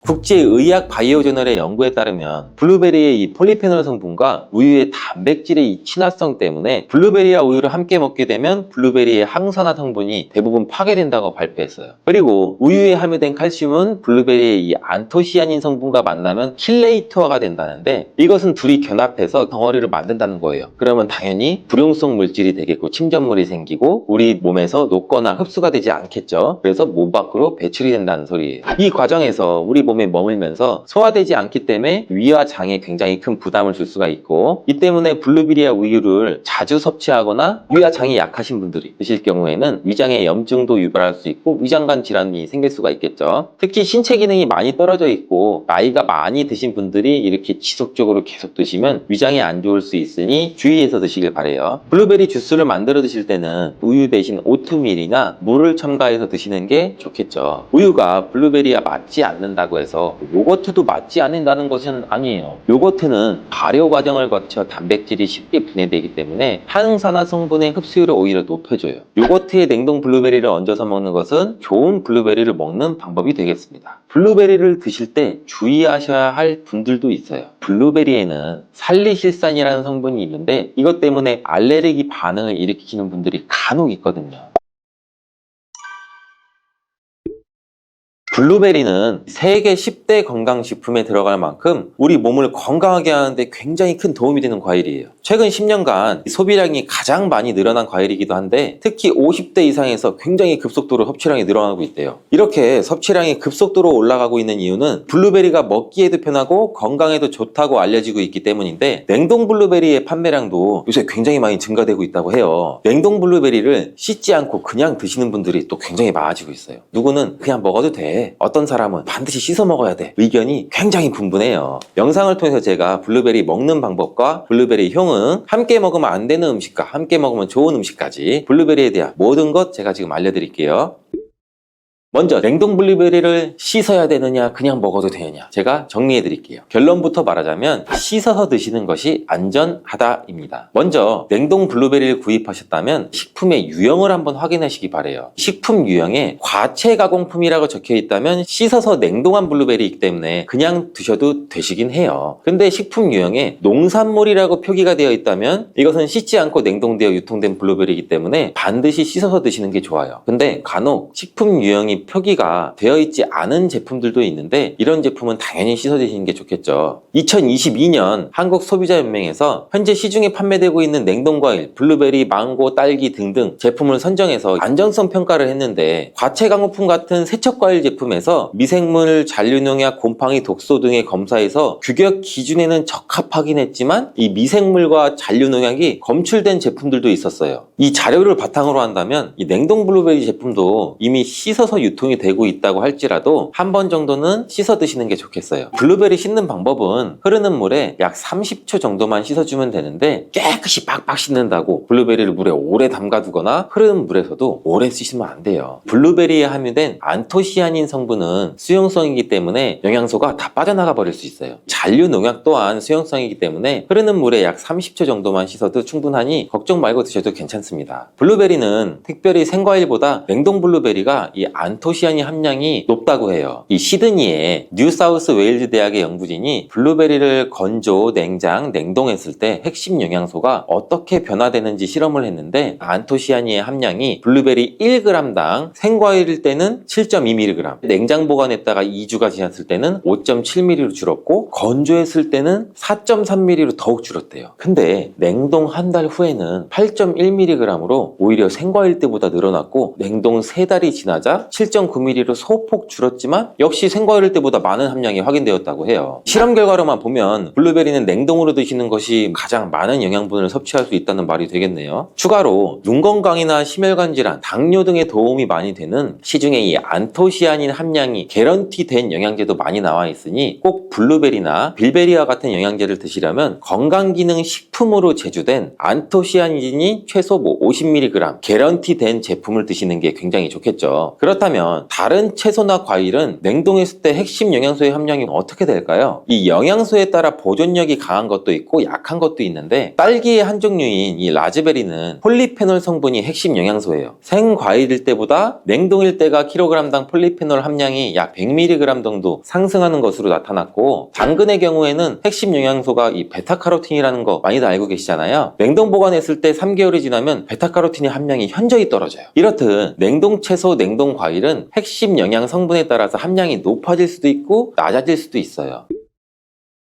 국제의학 바이오저널의 연구에 따르면 블루베리의 이 폴리페놀 성분과 우유의 단백질의 이 친화성 때문에 블루베리와 우유를 함께 먹게 되면 블루베리의 항산화 성분이 대부분 파괴된다고 발표했어요. 그리고 우유에 함유된 칼슘은 블루베리의 이 안토시아닌 성분과 만나면 킬레이터가 된다는데, 이것은 둘이 결합해서 덩어리를 만든다는 거예요. 그러면 당연히 불용성 물질이 되겠고 침전물이 생기고 우리 몸에서 녹거나 흡수가 되지 않겠죠. 그래서 몸 밖으로 배출이 된다는 소리예요. 이 과정에서 우리 몸에 머물면서 소화되지 않기 때문에 위와 장에 굉장히 큰 부담을 줄 수가 있고, 이 때문에 블루베리와 우유를 자주 섭취하거나 위와 장이 약하신 분들이 드실 경우에는 위장에 염증도 유발할 수 있고 위장관 질환이 생길 수가 있겠죠. 특히 신체 기능이 많이 떨어져 있고 나이가 많이 드신 분들이 이렇게 지속적으로 계속 드시면 위장에 안 좋을 수 있으니 주의해서 드시길 바래요. 블루베리 주스를 만들어 드실 때는 우유 대신 오트밀이나 물을 첨가해서 드시는 게 좋겠죠. 우유가 블루베리와 맞지 않는다고 해서 요거트도 맞지 않는다는 것은 아니에요. 요거트는 발효 과정을 거쳐 단백질이 쉽게 분해되기 때문에 항산화 성분의 흡수율을 오히려 높여줘요. 요거트에 냉동 블루베리를 얹어서 먹는 것은 좋은 블루베리를 먹는 방법이 되겠습니다. 블루베리를 드실 때 주의하셔야 할 분들도 있어요. 블루베리에는 살리실산이라는 성분이 있는데 이것 때문에 알레르기 반응을 일으키는 분들이 간혹 있거든요. 블루베리는 세계 10대 건강식품에 들어갈 만큼 우리 몸을 건강하게 하는데 굉장히 큰 도움이 되는 과일이에요. 최근 10년간 소비량이 가장 많이 늘어난 과일이기도 한데, 특히 50대 이상에서 굉장히 급속도로 섭취량이 늘어나고 있대요. 이렇게 섭취량이 급속도로 올라가고 있는 이유는 블루베리가 먹기에도 편하고 건강에도 좋다고 알려지고 있기 때문인데, 냉동 블루베리의 판매량도 요새 굉장히 많이 증가되고 있다고 해요. 냉동 블루베리를 씻지 않고 그냥 드시는 분들이 또 굉장히 많아지고 있어요. 누구는 그냥 먹어도 돼, 어떤 사람은 반드시 씻어 먹어야 돼, 의견이 굉장히 분분해요. 영상을 통해서 제가 블루베리 먹는 방법과 블루베리 효능, 함께 먹으면 안 되는 음식과 함께 먹으면 좋은 음식까지 블루베리에 대한 모든 것 제가 지금 알려드릴게요. 먼저 냉동 블루베리를 씻어야 되느냐 그냥 먹어도 되느냐, 제가 정리해 드릴게요. 결론부터 말하자면 씻어서 드시는 것이 안전하다입니다. 먼저 냉동 블루베리를 구입하셨다면 식품의 유형을 한번 확인하시기 바래요. 식품 유형에 과체 가공품이라고 적혀 있다면 씻어서 냉동한 블루베리이기 때문에 그냥 드셔도 되시긴 해요. 근데 식품 유형에 농산물이라고 표기가 되어 있다면 이것은 씻지 않고 냉동되어 유통된 블루베리이기 때문에 반드시 씻어서 드시는 게 좋아요. 근데 간혹 식품 유형이 표기가 되어 있지 않은 제품들도 있는데 이런 제품은 당연히 씻어 드시는 게 좋겠죠. 2022년 한국소비자연맹에서 현재 시중에 판매되고 있는 냉동과일, 블루베리, 망고, 딸기 등등 제품을 선정해서 안전성 평가를 했는데, 과체 가공품 같은 세척과일 제품에서 미생물, 잔류농약, 곰팡이, 독소 등의 검사에서 규격 기준에는 적합하긴 했지만 이 미생물과 잔류농약이 검출된 제품들도 있었어요. 이 자료를 바탕으로 한다면 이 냉동 블루베리 제품도 이미 씻어서 유통이 되고 있다고 할지라도 한 번 정도는 씻어 드시는 게 좋겠어요. 블루베리 씻는 방법은 흐르는 물에 약 30초 정도만 씻어주면 되는데, 깨끗이 빡빡 씻는다고 블루베리를 물에 오래 담가두거나 흐르는 물에서도 오래 씻으면 안 돼요. 블루베리에 함유된 안토시아닌 성분은 수용성이기 때문에 영양소가 다 빠져나가 버릴 수 있어요. 잔류 농약 또한 수용성이기 때문에 흐르는 물에 약 30초 정도만 씻어도 충분하니 걱정 말고 드셔도 괜찮습니다. 블루베리는 특별히 생과일보다 냉동 블루베리가 이 안토시아닌 함량이 높다고 해요. 이 시드니의 뉴사우스 웨일즈 대학의 연구진이 블루베리를 건조, 냉장, 냉동했을 때 핵심 영양소가 어떻게 변화되는지 실험을 했는데, 안토시아닌의 함량이 블루베리 1g당 생과일일 때는 7.2mg, 냉장 보관했다가 2주가 지났을 때는 5.7mg로 줄었고 건조했을 때는 4.3mg로 더욱 줄었대요. 근데 냉동 한 달 후에는 8.1mg으로 오히려 생과일 때보다 늘어났고, 냉동 3달이 지나자 7.9mg로 소폭 줄었지만 역시 생과일 때보다 많은 함량이 확인되었다고 해요. 실험 결과로만 보면 블루베리는 냉동으로 드시는 것이 가장 많은 영양분을 섭취할 수 있다는 말이 되겠네요. 추가로 눈 건강이나 심혈관 질환, 당뇨 등에 도움이 많이 되는 시중에 이 안토시아닌 함량이 개런티된 영양제도 많이 나와 있으니 꼭 블루베리나 빌베리와 같은 영양제를 드시려면 건강기능 식품으로 제조된 안토시아닌이 최소 최소 50mg 개런티 된 제품을 드시는 게 굉장히 좋겠죠. 그렇다면 다른 채소나 과일은 냉동했을 때 핵심 영양소의 함량이 어떻게 될까요? 이 영양소에 따라 보존력이 강한 것도 있고 약한 것도 있는데, 딸기의 한 종류인 이 라즈베리는 폴리페놀 성분이 핵심 영양소예요. 생과일일 때보다 냉동일 때가 킬로그램당 폴리페놀 함량이 약 100mg 정도 상승하는 것으로 나타났고, 당근의 경우에는 핵심 영양소가 이 베타카로틴이라는 거 많이들 알고 계시잖아요. 냉동 보관했을 때 3개월이 지나면 베타카로틴의 함량이 현저히 떨어져요. 이렇듯 냉동 채소, 냉동 과일은 핵심 영양 성분에 따라서 함량이 높아질 수도 있고 낮아질 수도 있어요.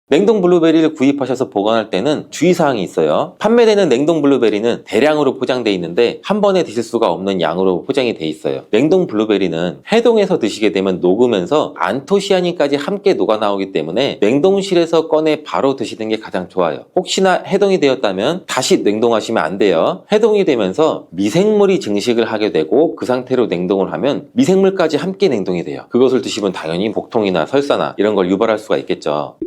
냉동 블루베리를 구입하셔서 보관할 때는 주의사항이 있어요. 판매되는 냉동 블루베리는 대량으로 포장되어 있는데 한 번에 드실 수가 없는 양으로 포장이 되어 있어요. 냉동 블루베리는 해동해서 드시게 되면 녹으면서 안토시아닌까지 함께 녹아 나오기 때문에 냉동실에서 꺼내 바로 드시는 게 가장 좋아요. 혹시나 해동이 되었다면 다시 냉동하시면 안 돼요. 해동이 되면서 미생물이 증식을 하게 되고 그 상태로 냉동을 하면 미생물까지 함께 냉동이 돼요. 그것을 드시면 당연히 복통이나 설사나 이런 걸 유발할 수가 있겠죠.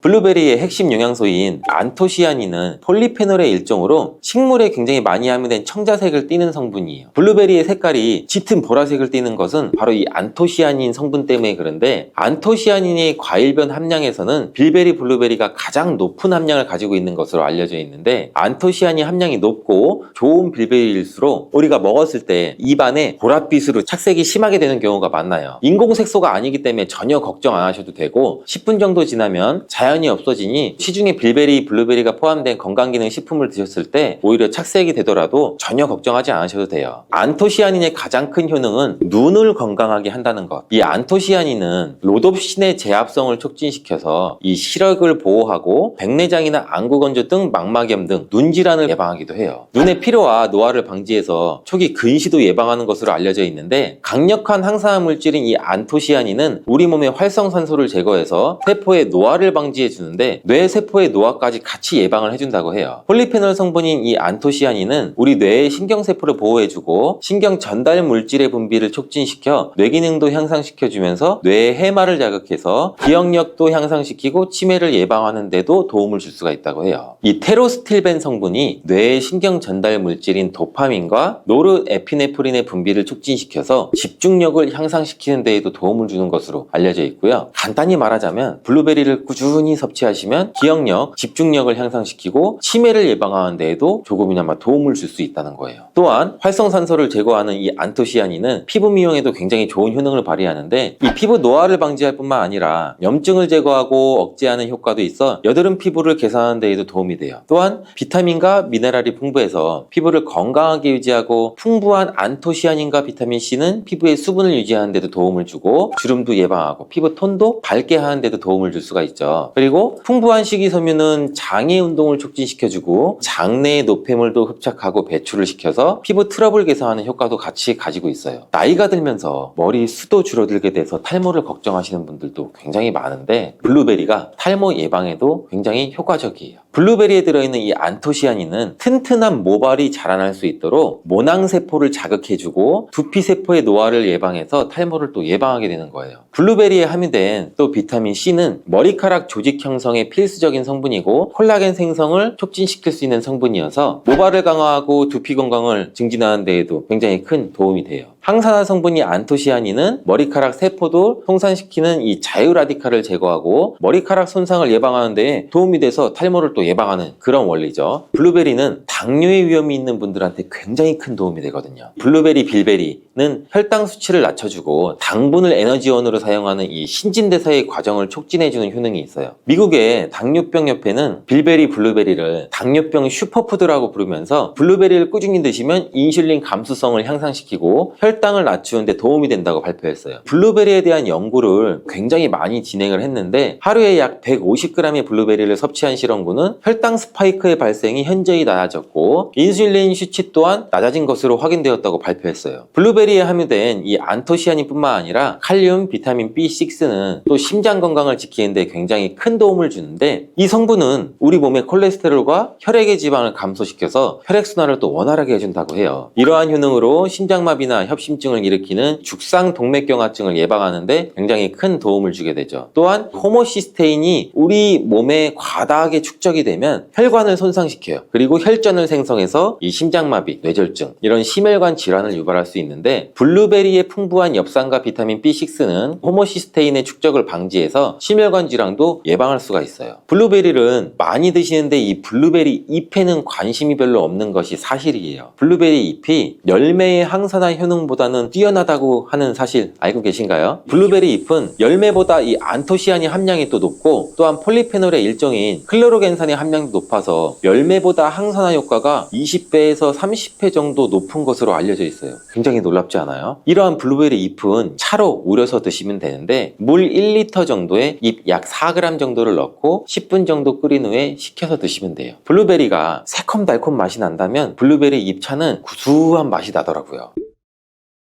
블루베리의 핵심 영양소인 안토시아닌은 폴리페놀의 일종으로 식물에 굉장히 많이 함유된 청자색을 띠는 성분이에요. 블루베리의 색깔이 짙은 보라색을 띠는 것은 바로 이 안토시아닌 성분 때문에 그런데, 안토시아닌의 과일별 함량에서는 빌베리 블루베리가 가장 높은 함량을 가지고 있는 것으로 알려져 있는데, 안토시아닌 함량이 높고 좋은 빌베리일수록 우리가 먹었을 때 입안에 보랏빛으로 착색이 심하게 되는 경우가 많아요. 인공색소가 아니기 때문에 전혀 걱정 안 하셔도 되고, 10분 정도 지나면 자연히 없어지니 시중에 빌베리, 블루베리가 포함된 건강기능 식품을 드셨을 때 오히려 착색이 되더라도 전혀 걱정하지 않으셔도 돼요. 안토시아닌의 가장 큰 효능은 눈을 건강하게 한다는 것. 이 안토시아닌은 로놉신의 제합성을 촉진시켜서 이 시력을 보호하고 백내장이나 안구건조 등 망막염 등 눈질환을 예방하기도 해요. 눈의 피로와 노화를 방지해서 초기 근시도 예방하는 것으로 알려져 있는데, 강력한 항산화 물질인 이 안토시아닌은 우리 몸의 활성산소를 제거해서 세포의 노화를 방지해 주는데 뇌 세포의 노화까지 같이 예방을 해준다고 해요. 폴리페놀 성분인 이 안토시아닌은 우리 뇌의 신경세포를 보호해주고 신경 전달 물질의 분비를 촉진시켜 뇌 기능도 향상시켜주면서 뇌의 해마를 자극해서 기억력도 향상시키고 치매를 예방하는 데도 도움을 줄 수가 있다고 해요. 이 테로스틸벤 성분이 뇌의 신경 전달 물질인 도파민과 노르에피네프린의 분비를 촉진시켜서 집중력을 향상시키는 데에도 도움을 주는 것으로 알려져 있고요. 간단히 말하자면 블루베리를 꾸준히 섭취하시면 기억력, 집중력을 향상시키고 치매를 예방하는 데에도 조금이나마 도움을 줄 수 있다는 거예요. 또한 활성산소를 제거하는 이 안토시아닌은 피부 미용에도 굉장히 좋은 효능을 발휘하는데, 이 피부 노화를 방지할 뿐만 아니라 염증을 제거하고 억제하는 효과도 있어 여드름 피부를 개선하는 데에도 도움이 돼요. 또한 비타민과 미네랄이 풍부해서 피부를 건강하게 유지하고, 풍부한 안토시아닌과 비타민C는 피부의 수분을 유지하는 데도 도움을 주고 주름도 예방하고 피부 톤도 밝게 하는 데도 도움을 줄 수가 있죠. 그리고 풍부한 식이섬유는 장의 운동을 촉진시켜주고 장내의 노폐물도 흡착하고 배출을 시켜서 피부 트러블 개선하는 효과도 같이 가지고 있어요. 나이가 들면서 머리 숱도 줄어들게 돼서 탈모를 걱정하시는 분들도 굉장히 많은데, 블루베리가 탈모 예방에도 굉장히 효과적이에요. 블루베리에 들어있는 이 안토시아닌은 튼튼한 모발이 자라날 수 있도록 모낭세포를 자극해주고 두피세포의 노화를 예방해서 탈모를 또 예방하게 되는 거예요. 블루베리에 함유된 또 비타민C는 머리카락 조직 형성에 필수적인 성분이고 콜라겐 생성을 촉진시킬 수 있는 성분이어서 모발을 강화하고 두피 건강을 증진하는 데에도 굉장히 큰 도움이 돼요. 항산화 성분이 안토시아닌은 머리카락 세포도 송산시키는 이 자유라디칼을 제거하고 머리카락 손상을 예방하는 데 도움이 돼서 탈모를 또 예방하는 그런 원리죠. 블루베리는 당뇨의 위험이 있는 분들한테 굉장히 큰 도움이 되거든요. 블루베리, 빌베리는 혈당 수치를 낮춰주고 당분을 에너지원으로 사용하는 이 신진대사의 과정을 촉진해주는 효능이 있어요. 미국의 당뇨병 협회는 빌베리, 블루베리를 당뇨병 슈퍼푸드라고 부르면서 블루베리를 꾸준히 드시면 인슐린 감수성을 향상시키고 혈당을 낮추는 데 도움이 된다고 발표했어요. 블루베리에 대한 연구를 굉장히 많이 진행을 했는데, 하루에 약 150g의 블루베리를 섭취한 실험군은 혈당 스파이크의 발생이 현저히 낮아졌고 인슐린 수치 또한 낮아진 것으로 확인되었다고 발표했어요. 블루베리에 함유된 이 안토시아닌뿐만 아니라 칼륨, 비타민 B6는 또 심장 건강을 지키는 데 굉장히 큰 도움을 주는데, 이 성분은 우리 몸의 콜레스테롤과 혈액의 지방을 감소시켜서 혈액순환을 또 원활하게 해준다고 해요. 이러한 효능으로 심장마비나 협심 협심증을 일으키는 죽상동맥경화증을 예방하는데 굉장히 큰 도움을 주게 되죠. 또한 호모시스테인이 우리 몸에 과다하게 축적이 되면 혈관을 손상시켜요. 그리고 혈전을 생성해서 이 심장마비, 뇌졸중 이런 심혈관 질환을 유발할 수 있는데, 블루베리의 풍부한 엽산과 비타민 B6는 호모시스테인의 축적을 방지해서 심혈관 질환도 예방할 수가 있어요. 블루베리를 많이 드시는데 이 블루베리 잎에는 관심이 별로 없는 것이 사실이에요. 블루베리 잎이 열매의 항산화 효능보다는 뛰어나다고 하는 사실 알고 계신가요? 블루베리 잎은 열매보다 이 안토시아닌 함량이 또 높고, 또한 폴리페놀의 일종인 클로로겐산의 함량도 높아서 열매보다 항산화 효과가 20배에서 30배 정도 높은 것으로 알려져 있어요. 굉장히 놀랍지 않아요? 이러한 블루베리 잎은 차로 우려서 드시면 되는데, 물 1리터 정도에 잎 약 4g 정도를 넣고 10분 정도 끓인 후에 식혀서 드시면 돼요. 블루베리가 새콤달콤 맛이 난다면 블루베리 잎차는 구수한 맛이 나더라고요.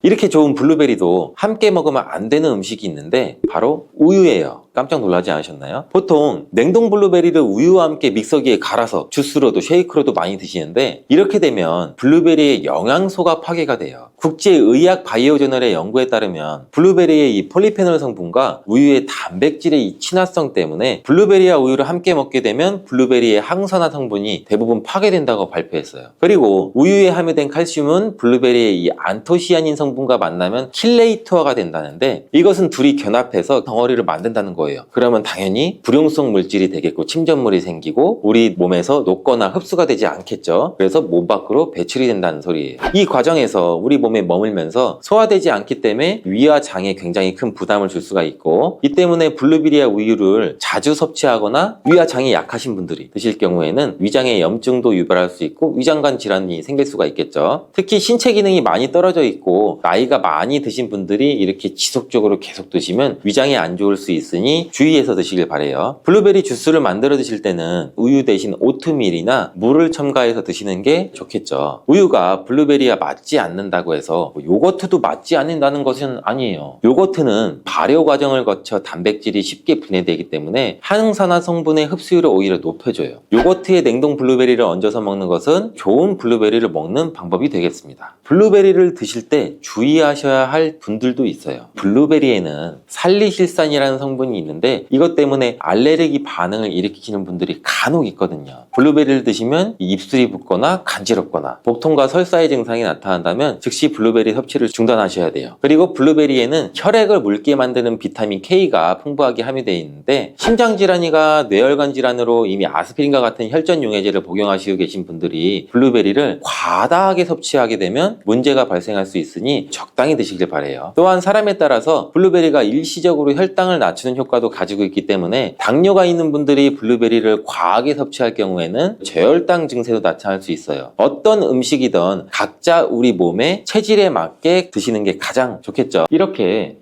이렇게 좋은 블루베리도 함께 먹으면 안 되는 음식이 있는데 바로 우유예요. 깜짝 놀라지 않으셨나요? 보통 냉동 블루베리를 우유와 함께 믹서기에 갈아서 주스로도 쉐이크로도 많이 드시는데, 이렇게 되면 블루베리의 영양소가 파괴가 돼요. 국제의학 바이오저널의 연구에 따르면 블루베리의 이 폴리페놀 성분과 우유의 단백질의 이 친화성 때문에 블루베리와 우유를 함께 먹게 되면 블루베리의 항산화 성분이 대부분 파괴된다고 발표했어요. 그리고 우유에 함유된 칼슘은 블루베리의 이 안토시아닌 성분과 만나면 킬레이터가 된다는데, 이것은 둘이 결합해서 덩어리를 만든다는 거예요. 그러면 당연히 불용성 물질이 되겠고 침전물이 생기고 우리 몸에서 녹거나 흡수가 되지 않겠죠. 그래서 몸 밖으로 배출이 된다는 소리예요. 이 과정에서 우리 몸에 머물면서 소화되지 않기 때문에 위와 장에 굉장히 큰 부담을 줄 수가 있고, 이 때문에 블루베리와 우유를 자주 섭취하거나 위와 장이 약하신 분들이 드실 경우에는 위장에 염증도 유발할 수 있고 위장관 질환이 생길 수가 있겠죠. 특히 신체 기능이 많이 떨어져 있고 나이가 많이 드신 분들이 이렇게 지속적으로 계속 드시면 위장에 안 좋을 수 있으니 주의해서 드시길 바래요. 블루베리 주스를 만들어 드실 때는 우유 대신 오트밀이나 물을 첨가해서 드시는 게 좋겠죠. 우유가 블루베리와 맞지 않는다고 해서 요거트도 맞지 않는다는 것은 아니에요. 요거트는 발효 과정을 거쳐 단백질이 쉽게 분해되기 때문에 항산화 성분의 흡수율을 오히려 높여줘요. 요거트에 냉동 블루베리를 얹어서 먹는 것은 좋은 블루베리를 먹는 방법이 되겠습니다. 블루베리를 드실 때 주의하셔야 할 분들도 있어요. 블루베리에는 살리실산이라는 성분이 있는데 이것 때문에 알레르기 반응을 일으키는 분들이 간혹 있거든요. 블루베리를 드시면 입술이 붓거나 간지럽거나 복통과 설사의 증상이 나타난다면 즉시 블루베리 섭취를 중단하셔야 돼요. 그리고 블루베리에는 혈액을 묽게 만드는 비타민 K가 풍부하게 함유되어 있는데, 심장질환이나 뇌혈관 질환으로 이미 아스피린과 같은 혈전 용해제를 복용하시고 계신 분들이 블루베리를 과다하게 섭취하게 되면 문제가 발생할 수 있으니 적당히 드시길 바래요. 또한 사람에 따라서 블루베리가 일시적으로 혈당을 낮추는 효과도 가지고 있기 때문에 당뇨가 있는 분들이 블루베리를 과하게 섭취할 경우에는 저혈당 증세도 나타날 수 있어요. 어떤 음식이든 각자 우리 몸의 체질에 맞게 드시는 게 가장 좋겠죠. 이렇게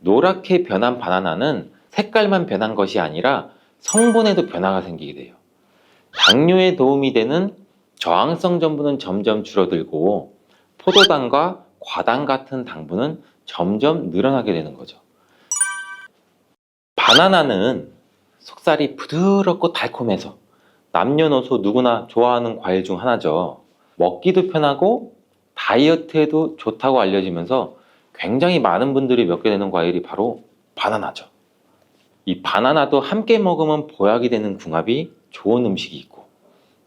노랗게 변한 바나나는 색깔만 변한 것이 아니라 성분에도 변화가 생기게 돼요. 당뇨에 도움이 되는 저항성 전분은 점점 줄어들고 포도당과 과당 같은 당분은 점점 늘어나게 되는 거죠. 바나나는 속살이 부드럽고 달콤해서 남녀노소 누구나 좋아하는 과일 중 하나죠. 먹기도 편하고 다이어트에도 좋다고 알려지면서 굉장히 많은 분들이 먹게 되는 과일이 바로 바나나죠. 이 바나나도 함께 먹으면 보약이 되는 궁합이 좋은 음식이 있고,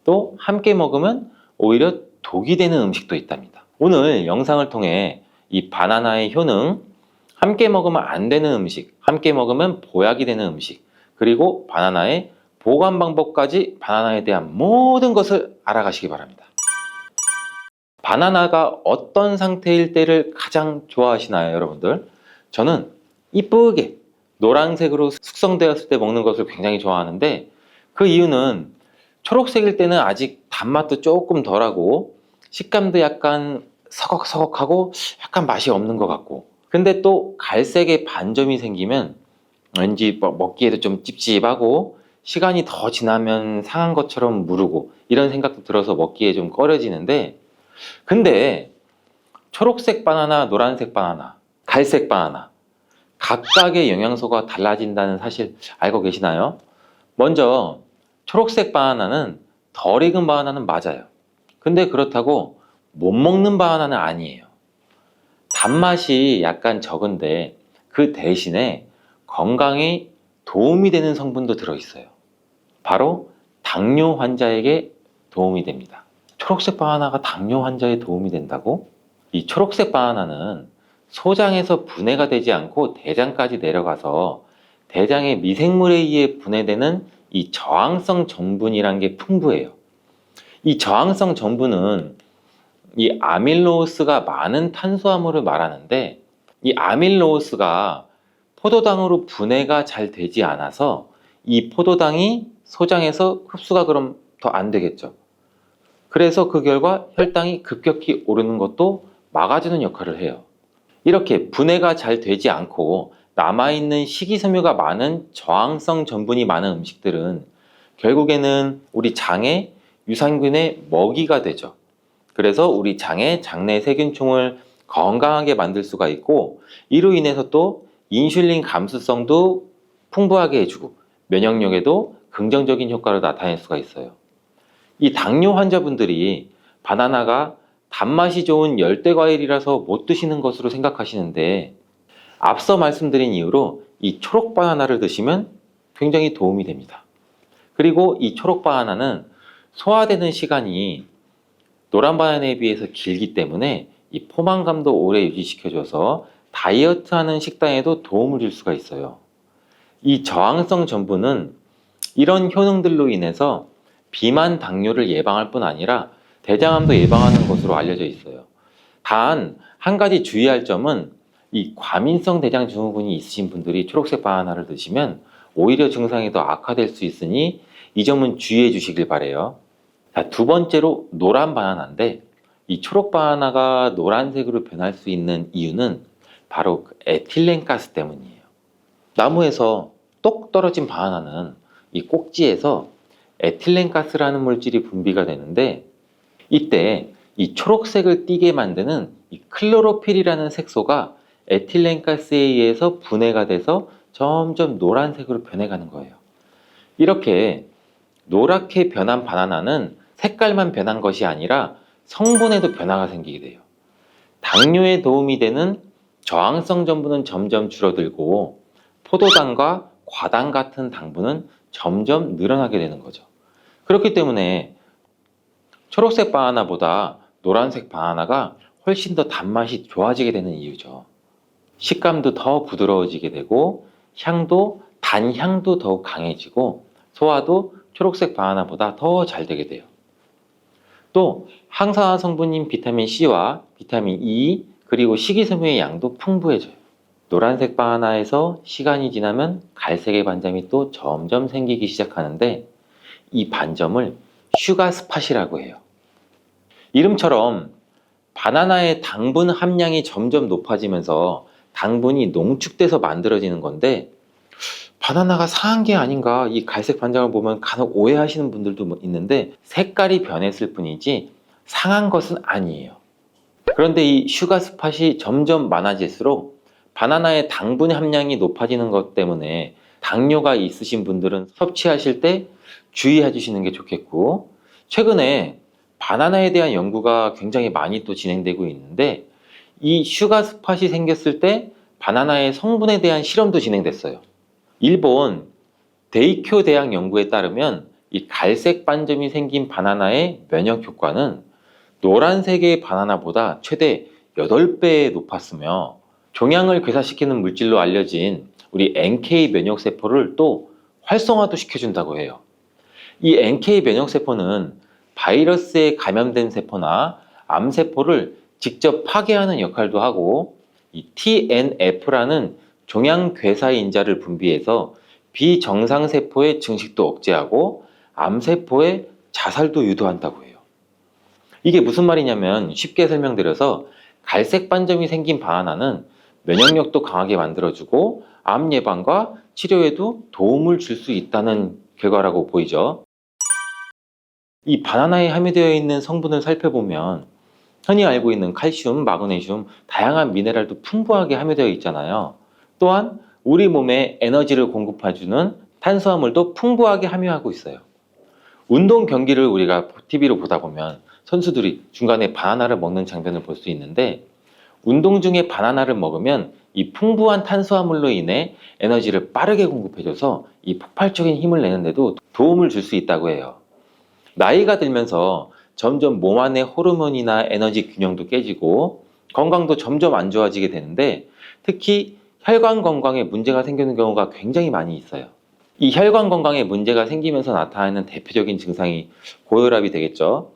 또 함께 먹으면 오히려 독이 되는 음식도 있답니다. 오늘 영상을 통해 이 바나나의 효능, 함께 먹으면 안 되는 음식, 함께 먹으면 보약이 되는 음식, 그리고 바나나의 보관 방법까지 바나나에 대한 모든 것을 알아가시기 바랍니다. 바나나가 어떤 상태일 때를 가장 좋아하시나요, 여러분들? 저는 이쁘게 노란색으로 숙성되었을 때 먹는 것을 굉장히 좋아하는데, 그 이유는 초록색일 때는 아직 단맛도 조금 덜하고 식감도 약간 서걱서걱하고 약간 맛이 없는 것 같고, 근데 또 갈색의 반점이 생기면 왠지 먹기에도 좀 찝찝하고 시간이 더 지나면 상한 것처럼 무르고 이런 생각도 들어서 먹기에 좀 꺼려지는데, 근데 초록색 바나나, 노란색 바나나, 갈색 바나나 각각의 영양소가 달라진다는 사실 알고 계시나요? 먼저 초록색 바나나는 덜 익은 바나나는 맞아요. 근데 그렇다고 못 먹는 바나나는 아니에요. 단맛이 약간 적은데 그 대신에 건강에 도움이 되는 성분도 들어있어요. 바로 당뇨 환자에게 도움이 됩니다. 초록색 바나나가 당뇨 환자에 도움이 된다고? 이 초록색 바나나는 소장에서 분해가 되지 않고 대장까지 내려가서 대장의 미생물에 의해 분해되는 이 저항성 전분이란 게 풍부해요. 이 저항성 전분은 이 아밀로스가 많은 탄수화물을 말하는데, 이 아밀로스가 포도당으로 분해가 잘 되지 않아서 이 포도당이 소장에서 흡수가 그럼 더 안 되겠죠. 그래서 그 결과 혈당이 급격히 오르는 것도 막아주는 역할을 해요. 이렇게 분해가 잘 되지 않고 남아있는 식이섬유가 많은 저항성 전분이 많은 음식들은 결국에는 우리 장에 유산균의 먹이가 되죠. 그래서 우리 장의 장내 세균총을 건강하게 만들 수가 있고, 이로 인해서 또 인슐린 감수성도 풍부하게 해주고 면역력에도 긍정적인 효과를 나타낼 수가 있어요. 이 당뇨 환자분들이 바나나가 단맛이 좋은 열대과일이라서 못 드시는 것으로 생각하시는데, 앞서 말씀드린 이유로 이 초록 바나나를 드시면 굉장히 도움이 됩니다. 그리고 이 초록 바나나는 소화되는 시간이 노란 바나나에 비해서 길기 때문에 이 포만감도 오래 유지시켜줘서 다이어트하는 식단에도 도움을 줄 수가 있어요. 이 저항성 전분은 이런 효능들로 인해서 비만 당뇨를 예방할 뿐 아니라 대장암도 예방하는 것으로 알려져 있어요. 단 한 가지 주의할 점은, 이 과민성 대장 증후군이 있으신 분들이 초록색 바나나를 드시면 오히려 증상이 더 악화될 수 있으니 이 점은 주의해 주시길 바래요. 자, 두 번째로 노란 바나나인데, 이 초록 바나나가 노란색으로 변할 수 있는 이유는 바로 그 에틸렌가스 때문이에요. 나무에서 똑 떨어진 바나나는 이 꼭지에서 에틸렌가스라는 물질이 분비가 되는데, 이때 이 초록색을 띠게 만드는 이 클로로필이라는 색소가 에틸렌가스에 의해서 분해가 돼서 점점 노란색으로 변해가는 거예요. 이렇게 노랗게 변한 바나나는 색깔만 변한 것이 아니라 성분에도 변화가 생기게 돼요. 당뇨에 도움이 되는 저항성 전분은 점점 줄어들고 포도당과 과당 같은 당분은 점점 늘어나게 되는 거죠. 그렇기 때문에 초록색 바나나보다 노란색 바나나가 훨씬 더 단맛이 좋아지게 되는 이유죠. 식감도 더 부드러워지게 되고 향도, 단향도 더욱 강해지고 소화도 초록색 바나나보다 더 잘 되게 돼요. 또 항산화 성분인 비타민 C와 비타민 E 그리고 식이섬유의 양도 풍부해져요. 노란색 바나나에서 시간이 지나면 갈색의 반점이 또 점점 생기기 시작하는데, 이 반점을 슈가 스팟이라고 해요. 이름처럼 바나나의 당분 함량이 점점 높아지면서 당분이 농축돼서 만들어지는 건데, 바나나가 상한 게 아닌가, 이 갈색 반점을 보면 간혹 오해하시는 분들도 있는데, 색깔이 변했을 뿐이지 상한 것은 아니에요. 그런데 이 슈가 스팟이 점점 많아질수록 바나나의 당분 함량이 높아지는 것 때문에 당뇨가 있으신 분들은 섭취하실 때 주의해 주시는 게 좋겠고, 최근에 바나나에 대한 연구가 굉장히 많이 또 진행되고 있는데, 이 슈가 스팟이 생겼을 때 바나나의 성분에 대한 실험도 진행됐어요. 일본 데이쿄 대학 연구에 따르면 이 갈색 반점이 생긴 바나나의 면역 효과는 노란색의 바나나보다 최대 8배 높았으며, 종양을 괴사시키는 물질로 알려진 우리 NK 면역세포를 또 활성화도 시켜준다고 해요. 이 NK 면역세포는 바이러스에 감염된 세포나 암세포를 직접 파괴하는 역할도 하고, 이 TNF라는 종양 괴사 인자를 분비해서 비정상세포의 증식도 억제하고 암세포의 자살도 유도한다고 해요. 이게 무슨 말이냐면, 쉽게 설명드려서 갈색 반점이 생긴 바나나는 면역력도 강하게 만들어주고 암 예방과 치료에도 도움을 줄 수 있다는 결과라고 보이죠. 이 바나나에 함유되어 있는 성분을 살펴보면 흔히 알고 있는 칼슘, 마그네슘, 다양한 미네랄도 풍부하게 함유되어 있잖아요. 또한 우리 몸에 에너지를 공급해주는 탄수화물도 풍부하게 함유하고 있어요. 운동 경기를 우리가 TV로 보다 보면 선수들이 중간에 바나나를 먹는 장면을 볼 수 있는데, 운동 중에 바나나를 먹으면 이 풍부한 탄수화물로 인해 에너지를 빠르게 공급해줘서 이 폭발적인 힘을 내는데도 도움을 줄 수 있다고 해요. 나이가 들면서 점점 몸 안의 호르몬이나 에너지 균형도 깨지고 건강도 점점 안 좋아지게 되는데, 특히 혈관 건강에 문제가 생기는 경우가 굉장히 많이 있어요. 이 혈관 건강에 문제가 생기면서 나타나는 대표적인 증상이 고혈압이 되겠죠.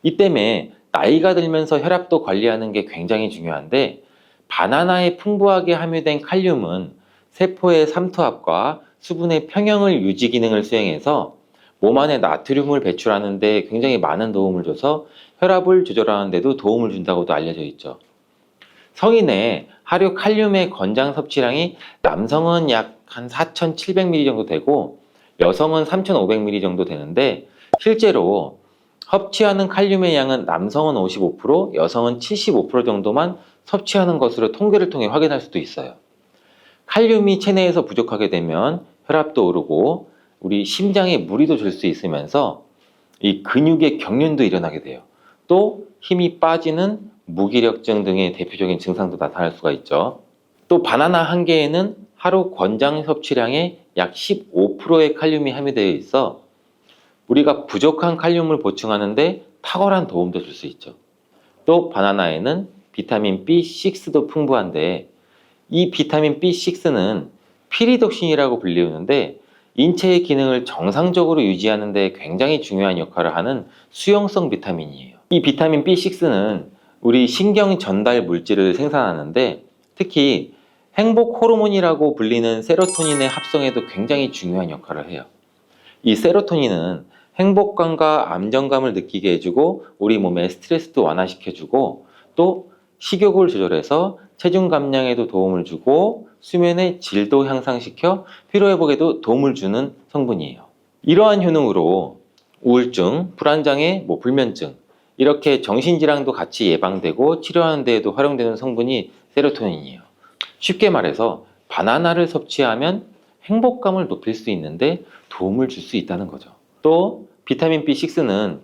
이 때문에 나이가 들면서 혈압도 관리하는 게 굉장히 중요한데, 바나나에 풍부하게 함유된 칼륨은 세포의 삼투압과 수분의 평형을 유지 기능을 수행해서 몸 안에 나트륨을 배출하는 데 굉장히 많은 도움을 줘서 혈압을 조절하는 데도 도움을 준다고도 알려져 있죠. 성인의 하루 칼륨의 권장 섭취량이 남성은 약 한 4,700ml 정도 되고 여성은 3,500ml 정도 되는데, 실제로 섭취하는 칼륨의 양은 남성은 55%, 여성은 75% 정도만 섭취하는 것으로 통계를 통해 확인할 수도 있어요. 칼륨이 체내에서 부족하게 되면 혈압도 오르고 우리 심장에 무리도 줄 수 있으면서 이 근육의 경련도 일어나게 돼요. 또 힘이 빠지는 무기력증 등의 대표적인 증상도 나타날 수가 있죠. 또 바나나 한 개에는 하루 권장 섭취량의 약 15%의 칼륨이 함유되어 있어 우리가 부족한 칼륨을 보충하는데 탁월한 도움도 줄 수 있죠. 또 바나나에는 비타민 B6도 풍부한데, 이 비타민 B6는 피리독신이라고 불리우는데 인체의 기능을 정상적으로 유지하는 데 굉장히 중요한 역할을 하는 수용성 비타민이에요. 이 비타민 B6는 우리 신경 전달 물질을 생산하는데, 특히 행복 호르몬이라고 불리는 세로토닌의 합성에도 굉장히 중요한 역할을 해요. 이 세로토닌은 행복감과 안정감을 느끼게 해주고 우리 몸의 스트레스도 완화시켜주고 또 식욕을 조절해서 체중 감량에도 도움을 주고 수면의 질도 향상시켜 피로회복에도 도움을 주는 성분이에요. 이러한 효능으로 우울증, 불안장애, 불면증, 이렇게 정신질환도 같이 예방되고 치료하는 데에도 활용되는 성분이 세로토닌이에요. 쉽게 말해서 바나나를 섭취하면 행복감을 높일 수 있는데 도움을 줄 수 있다는 거죠. 또 비타민 B6는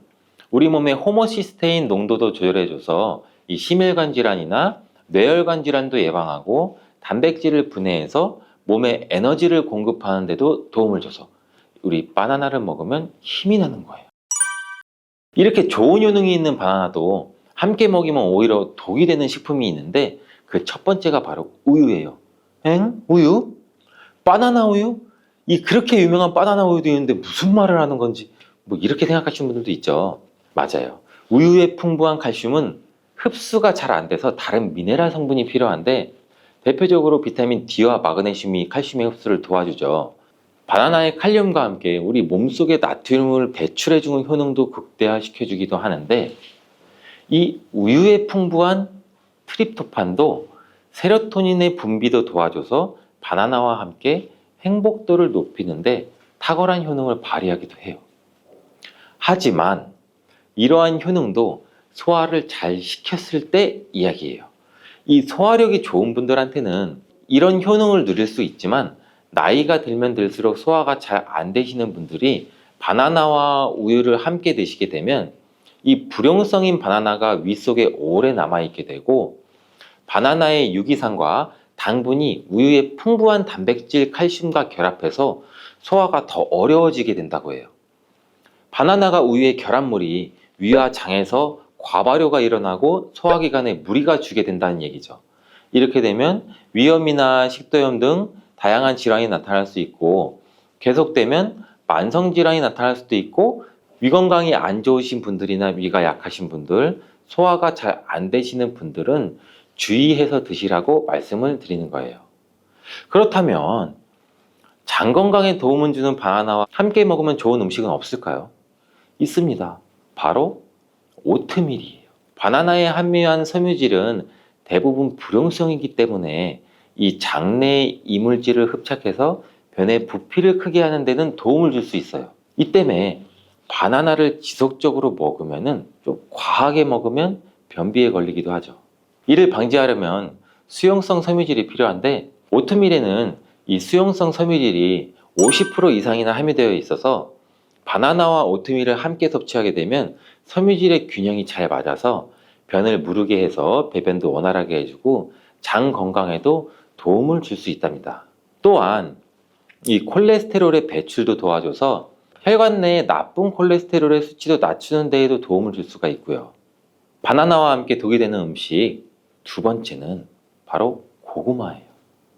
우리 몸의 호모시스테인 농도도 조절해줘서 이 심혈관 질환이나 뇌혈관 질환도 예방하고 단백질을 분해해서 몸에 에너지를 공급하는 데도 도움을 줘서 우리 바나나를 먹으면 힘이 나는 거예요. 이렇게 좋은 효능이 있는 바나나도 함께 먹이면 오히려 독이 되는 식품이 있는데, 그 첫 번째가 바로 우유예요. 우유? 바나나 우유? 이 그렇게 유명한 바나나 우유도 있는데 무슨 말을 하는 건지 이렇게 생각하시는 분들도 있죠. 맞아요. 우유에 풍부한 칼슘은 흡수가 잘 안 돼서 다른 미네랄 성분이 필요한데, 대표적으로 비타민 D와 마그네슘이 칼슘의 흡수를 도와주죠. 바나나의 칼륨과 함께 우리 몸속에 나트륨을 배출해주는 효능도 극대화시켜주기도 하는데, 이 우유에 풍부한 트립토판도 세로토닌의 분비도 도와줘서 바나나와 함께 행복도를 높이는데 탁월한 효능을 발휘하기도 해요. 하지만 이러한 효능도 소화를 잘 시켰을 때 이야기예요. 이 소화력이 좋은 분들한테는 이런 효능을 누릴 수 있지만, 나이가 들면 들수록 소화가 잘 안 되시는 분들이 바나나와 우유를 함께 드시게 되면 이 불용성인 바나나가 위 속에 오래 남아있게 되고, 바나나의 유기산과 당분이 우유의 풍부한 단백질 칼슘과 결합해서 소화가 더 어려워지게 된다고 해요. 바나나가 우유의 결합물이 위와 장에서 과발효가 일어나고 소화기관에 무리가 주게 된다는 얘기죠. 이렇게 되면 위염이나 식도염 등 다양한 질환이 나타날 수 있고, 계속되면 만성질환이 나타날 수도 있고, 위 건강이 안 좋으신 분들이나 위가 약하신 분들, 소화가 잘 안 되시는 분들은 주의해서 드시라고 말씀을 드리는 거예요. 그렇다면 장 건강에 도움을 주는 바나나와 함께 먹으면 좋은 음식은 없을까요? 있습니다. 바로 오트밀이에요. 바나나에 함유한 섬유질은 대부분 불용성이기 때문에 이 장내의 이물질을 흡착해서 변의 부피를 크게 하는 데는 도움을 줄 수 있어요. 이 때문에 바나나를 지속적으로 먹으면 좀 과하게 먹으면 변비에 걸리기도 하죠. 이를 방지하려면 수용성 섬유질이 필요한데, 오트밀에는 이 수용성 섬유질이 50% 이상이나 함유되어 있어서 바나나와 오트밀을 함께 섭취하게 되면 섬유질의 균형이 잘 맞아서 변을 무르게 해서 배변도 원활하게 해주고 장 건강에도 도움을 줄 수 있답니다. 또한 이 콜레스테롤의 배출도 도와줘서 혈관 내에 나쁜 콜레스테롤의 수치도 낮추는 데에도 도움을 줄 수가 있고요. 바나나와 함께 독이 되는 음식 두 번째는 바로 고구마예요.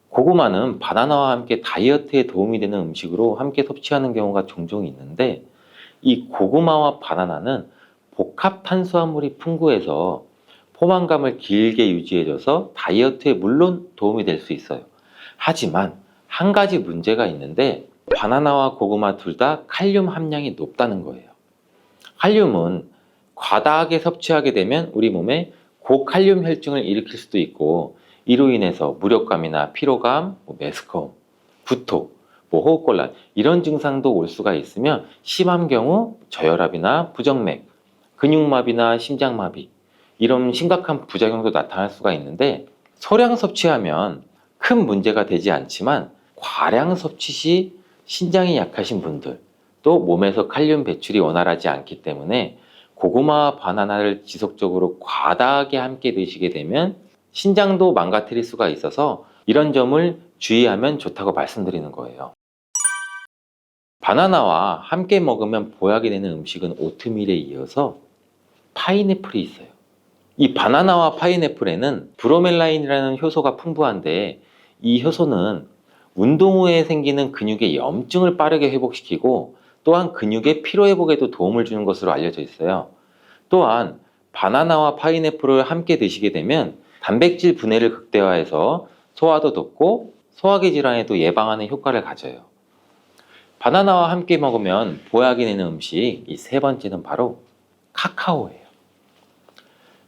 고구마는 바나나와 함께 다이어트에 도움이 되는 음식으로 함께 섭취하는 경우가 종종 있는데, 이 고구마와 바나나는 복합 탄수화물이 풍부해서 포만감을 길게 유지해줘서 다이어트에 물론 도움이 될 수 있어요. 하지만 한 가지 문제가 있는데, 바나나와 고구마 둘 다 칼륨 함량이 높다는 거예요. 칼륨은 과다하게 섭취하게 되면 우리 몸에 고칼륨 혈증을 일으킬 수도 있고, 이로 인해서 무력감이나 피로감, 메스꺼움, 구토, 호흡곤란 이런 증상도 올 수가 있으며, 심한 경우 저혈압이나 부정맥, 근육마비나 심장마비 이런 심각한 부작용도 나타날 수가 있는데, 소량 섭취하면 큰 문제가 되지 않지만 과량 섭취 시 신장이 약하신 분들, 또 몸에서 칼륨 배출이 원활하지 않기 때문에 고구마와 바나나를 지속적으로 과다하게 함께 드시게 되면 신장도 망가뜨릴 수가 있어서 이런 점을 주의하면 좋다고 말씀드리는 거예요. 바나나와 함께 먹으면 보약이 되는 음식은 오트밀에 이어서 파인애플이 있어요. 이 바나나와 파인애플에는 브로멜라인이라는 효소가 풍부한데, 이 효소는 운동 후에 생기는 근육의 염증을 빠르게 회복시키고 또한 근육의 피로 회복에도 도움을 주는 것으로 알려져 있어요. 또한 바나나와 파인애플을 함께 드시게 되면 단백질 분해를 극대화해서 소화도 돕고 소화기 질환에도 예방하는 효과를 가져요. 바나나와 함께 먹으면 보약이 되는 음식 이 세 번째는 바로 카카오예요.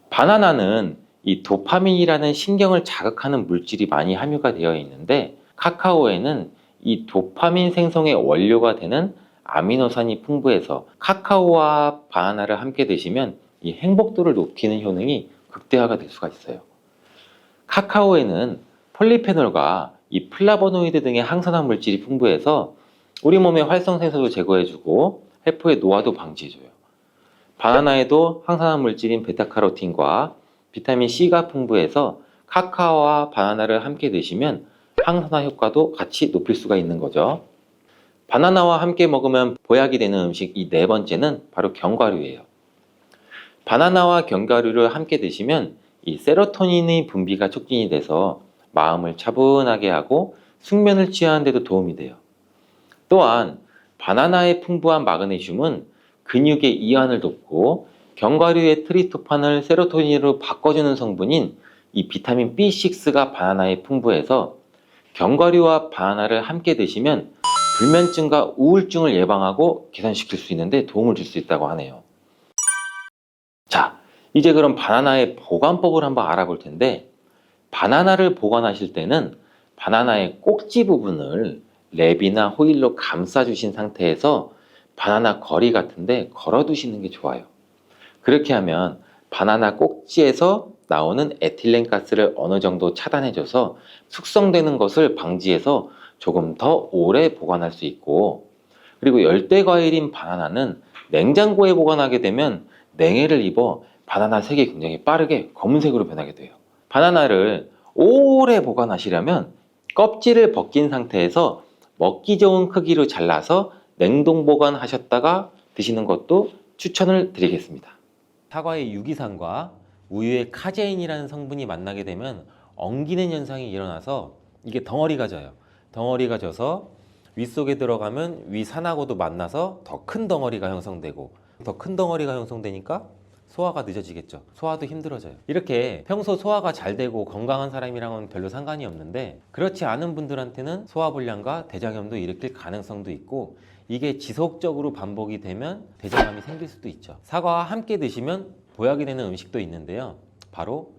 바나나는 이 도파민이라는 신경을 자극하는 물질이 많이 함유가 되어 있는데, 카카오에는 이 도파민 생성의 원료가 되는 아미노산이 풍부해서 카카오와 바나나를 함께 드시면 이 행복도를 높이는 효능이 극대화가 될 수가 있어요. 카카오에는 폴리페놀과 이 플라보노이드 등의 항산화 물질이 풍부해서 우리 몸의 활성산소도 제거해주고 세포의 노화도 방지해줘요. 바나나에도 항산화 물질인 베타카로틴과 비타민 C가 풍부해서 카카오와 바나나를 함께 드시면 항산화 효과도 같이 높일 수가 있는 거죠. 바나나와 함께 먹으면 보약이 되는 음식 이 네 번째는 바로 견과류예요. 바나나와 견과류를 함께 드시면 이 세로토닌의 분비가 촉진이 돼서 마음을 차분하게 하고 숙면을 취하는 데도 도움이 돼요. 또한 바나나의 풍부한 마그네슘은 근육의 이완을 돕고, 견과류의 트리토판을 세로토닌으로 바꿔주는 성분인 이 비타민 B6가 바나나에 풍부해서 견과류와 바나나를 함께 드시면 불면증과 우울증을 예방하고 개선시킬 수 있는데 도움을 줄 수 있다고 하네요. 자, 이제 그럼 바나나의 보관법을 한번 알아볼 텐데, 바나나를 보관하실 때는 바나나의 꼭지 부분을 랩이나 호일로 감싸주신 상태에서 바나나 거리 같은데 걸어두시는 게 좋아요. 그렇게 하면 바나나 꼭지에서 나오는 에틸렌 가스를 어느 정도 차단해줘서 숙성되는 것을 방지해서 조금 더 오래 보관할 수 있고, 그리고 열대 과일인 바나나는 냉장고에 보관하게 되면 냉해를 입어 바나나 색이 굉장히 빠르게 검은색으로 변하게 돼요. 바나나를 오래 보관하시려면 껍질을 벗긴 상태에서 먹기 좋은 크기로 잘라서 냉동 보관하셨다가 드시는 것도 추천을 드리겠습니다. 사과의 유기산과 우유의 카제인이라는 성분이 만나게 되면 엉기는 현상이 일어나서 이게 덩어리가 져요. 덩어리가 져서 윗속에 들어가면 위산하고도 만나서 더 큰 덩어리가 형성되고, 더 큰 덩어리가 형성되니까 소화가 늦어지겠죠. 소화도 힘들어져요. 이렇게 평소 소화가 잘 되고 건강한 사람이랑은 별로 상관이 없는데, 그렇지 않은 분들한테는 소화불량과 대장염도 일으킬 가능성도 있고, 이게 지속적으로 반복이 되면 대장암이 생길 수도 있죠. 사과와 함께 드시면 보약이 되는 음식도 있는데요. 바로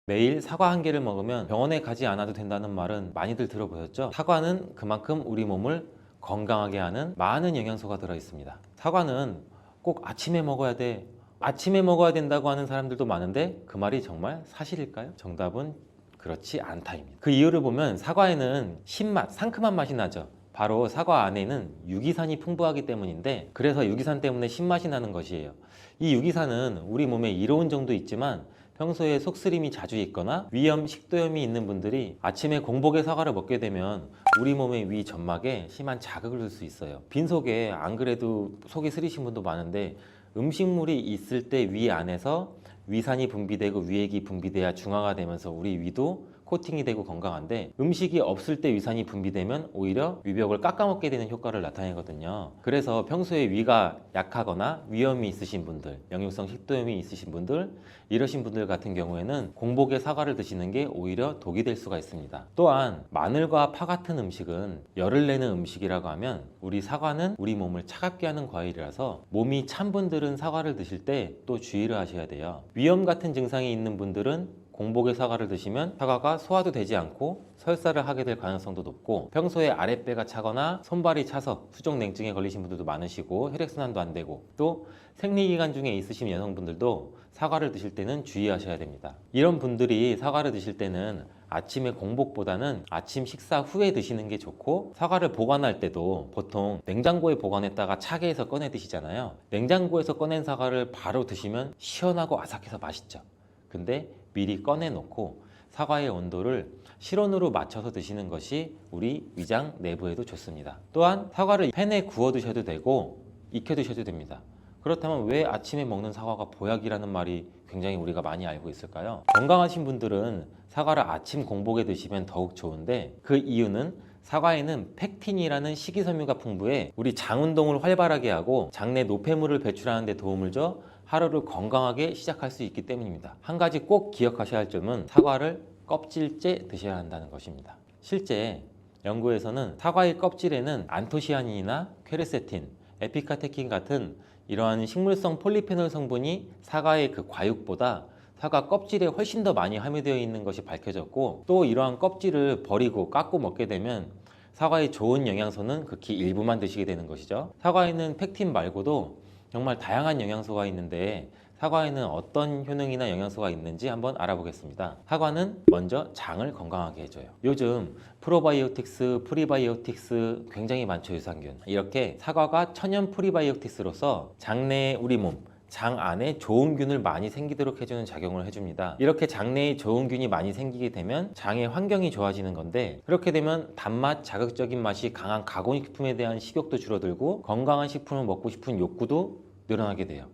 매일 사과 한 개를 먹으면 병원에 가지 않아도 된다는 말은 많이들 들어보셨죠? 사과는 그만큼 우리 몸을 건강하게 하는 많은 영양소가 들어 있습니다. 사과는 꼭 아침에 먹어야 돼, 아침에 먹어야 된다고 하는 사람들도 많은데, 그 말이 정말 사실일까요? 정답은 그렇지 않다입니다. 그 이유를 보면 사과에는 신맛, 상큼한 맛이 나죠. 바로 사과 안에는 유기산이 풍부하기 때문인데, 그래서 유기산 때문에 신맛이 나는 것이에요. 이 유기산은 우리 몸에 이로운 정도 있지만 평소에 속쓰림이 자주 있거나 위염, 식도염이 있는 분들이 아침에 공복에 사과를 먹게 되면 우리 몸의 위 점막에 심한 자극을 줄 수 있어요. 빈속에 안 그래도 속이 쓰리신 분도 많은데, 음식물이 있을 때 위 안에서 위산이 분비되고 위액이 분비돼야 중화가 되면서 우리 위도 코팅이 되고 건강한데, 음식이 없을 때 위산이 분비되면 오히려 위벽을 깎아먹게 되는 효과를 나타내거든요. 그래서 평소에 위가 약하거나 위염이 있으신 분들, 역류성 식도염이 있으신 분들, 이러신 분들 같은 경우에는 공복에 사과를 드시는 게 오히려 독이 될 수가 있습니다. 또한 마늘과 파 같은 음식은 열을 내는 음식이라고 하면, 우리 사과는 우리 몸을 차갑게 하는 과일이라서 몸이 찬 분들은 사과를 드실 때 또 주의를 하셔야 돼요. 위염 같은 증상이 있는 분들은 공복에 사과를 드시면 사과가 소화도 되지 않고 설사를 하게 될 가능성도 높고, 평소에 아랫배가 차거나 손발이 차서 수족냉증에 걸리신 분들도 많으시고 혈액순환도 안 되고, 또 생리기간 중에 있으신 여성분들도 사과를 드실 때는 주의하셔야 됩니다. 이런 분들이 사과를 드실 때는 아침에 공복보다는 아침 식사 후에 드시는 게 좋고, 사과를 보관할 때도 보통 냉장고에 보관했다가 차게 해서 꺼내 드시잖아요. 냉장고에서 꺼낸 사과를 바로 드시면 시원하고 아삭해서 맛있죠. 근데 미리 꺼내놓고 사과의 온도를 실온으로 맞춰서 드시는 것이 우리 위장 내부에도 좋습니다. 또한 사과를 팬에 구워 드셔도 되고 익혀 드셔도 됩니다. 그렇다면 왜 아침에 먹는 사과가 보약이라는 말이 굉장히 우리가 많이 알고 있을까요? 건강하신 분들은 사과를 아침 공복에 드시면 더욱 좋은데, 그 이유는 사과에는 펙틴이라는 식이섬유가 풍부해 우리 장 운동을 활발하게 하고 장내 노폐물을 배출하는 데 도움을 줘 하루를 건강하게 시작할 수 있기 때문입니다. 한 가지 꼭 기억하셔야 할 점은 사과를 껍질째 드셔야 한다는 것입니다. 실제 연구에서는 사과의 껍질에는 안토시아닌이나 퀘르세틴, 에피카테킨 같은 이러한 식물성 폴리페놀 성분이 사과의 그 과육보다 사과 껍질에 훨씬 더 많이 함유되어 있는 것이 밝혀졌고, 또 이러한 껍질을 버리고 깎고 먹게 되면 사과의 좋은 영양소는 극히 일부만 드시게 되는 것이죠. 사과에는 펙틴 말고도 정말 다양한 영양소가 있는데, 사과에는 어떤 효능이나 영양소가 있는지 한번 알아보겠습니다. 사과는 먼저 장을 건강하게 해줘요. 요즘 프로바이오틱스, 프리바이오틱스 굉장히 많죠, 유산균. 이렇게 사과가 천연 프리바이오틱스로서 장내에 우리 몸, 장 안에 좋은 균을 많이 생기도록 해주는 작용을 해줍니다. 이렇게 장내에 좋은 균이 많이 생기게 되면 장의 환경이 좋아지는 건데, 그렇게 되면 단맛, 자극적인 맛이 강한 가공식품에 대한 식욕도 줄어들고 건강한 식품을 먹고 싶은 욕구도 늘어나게 돼요.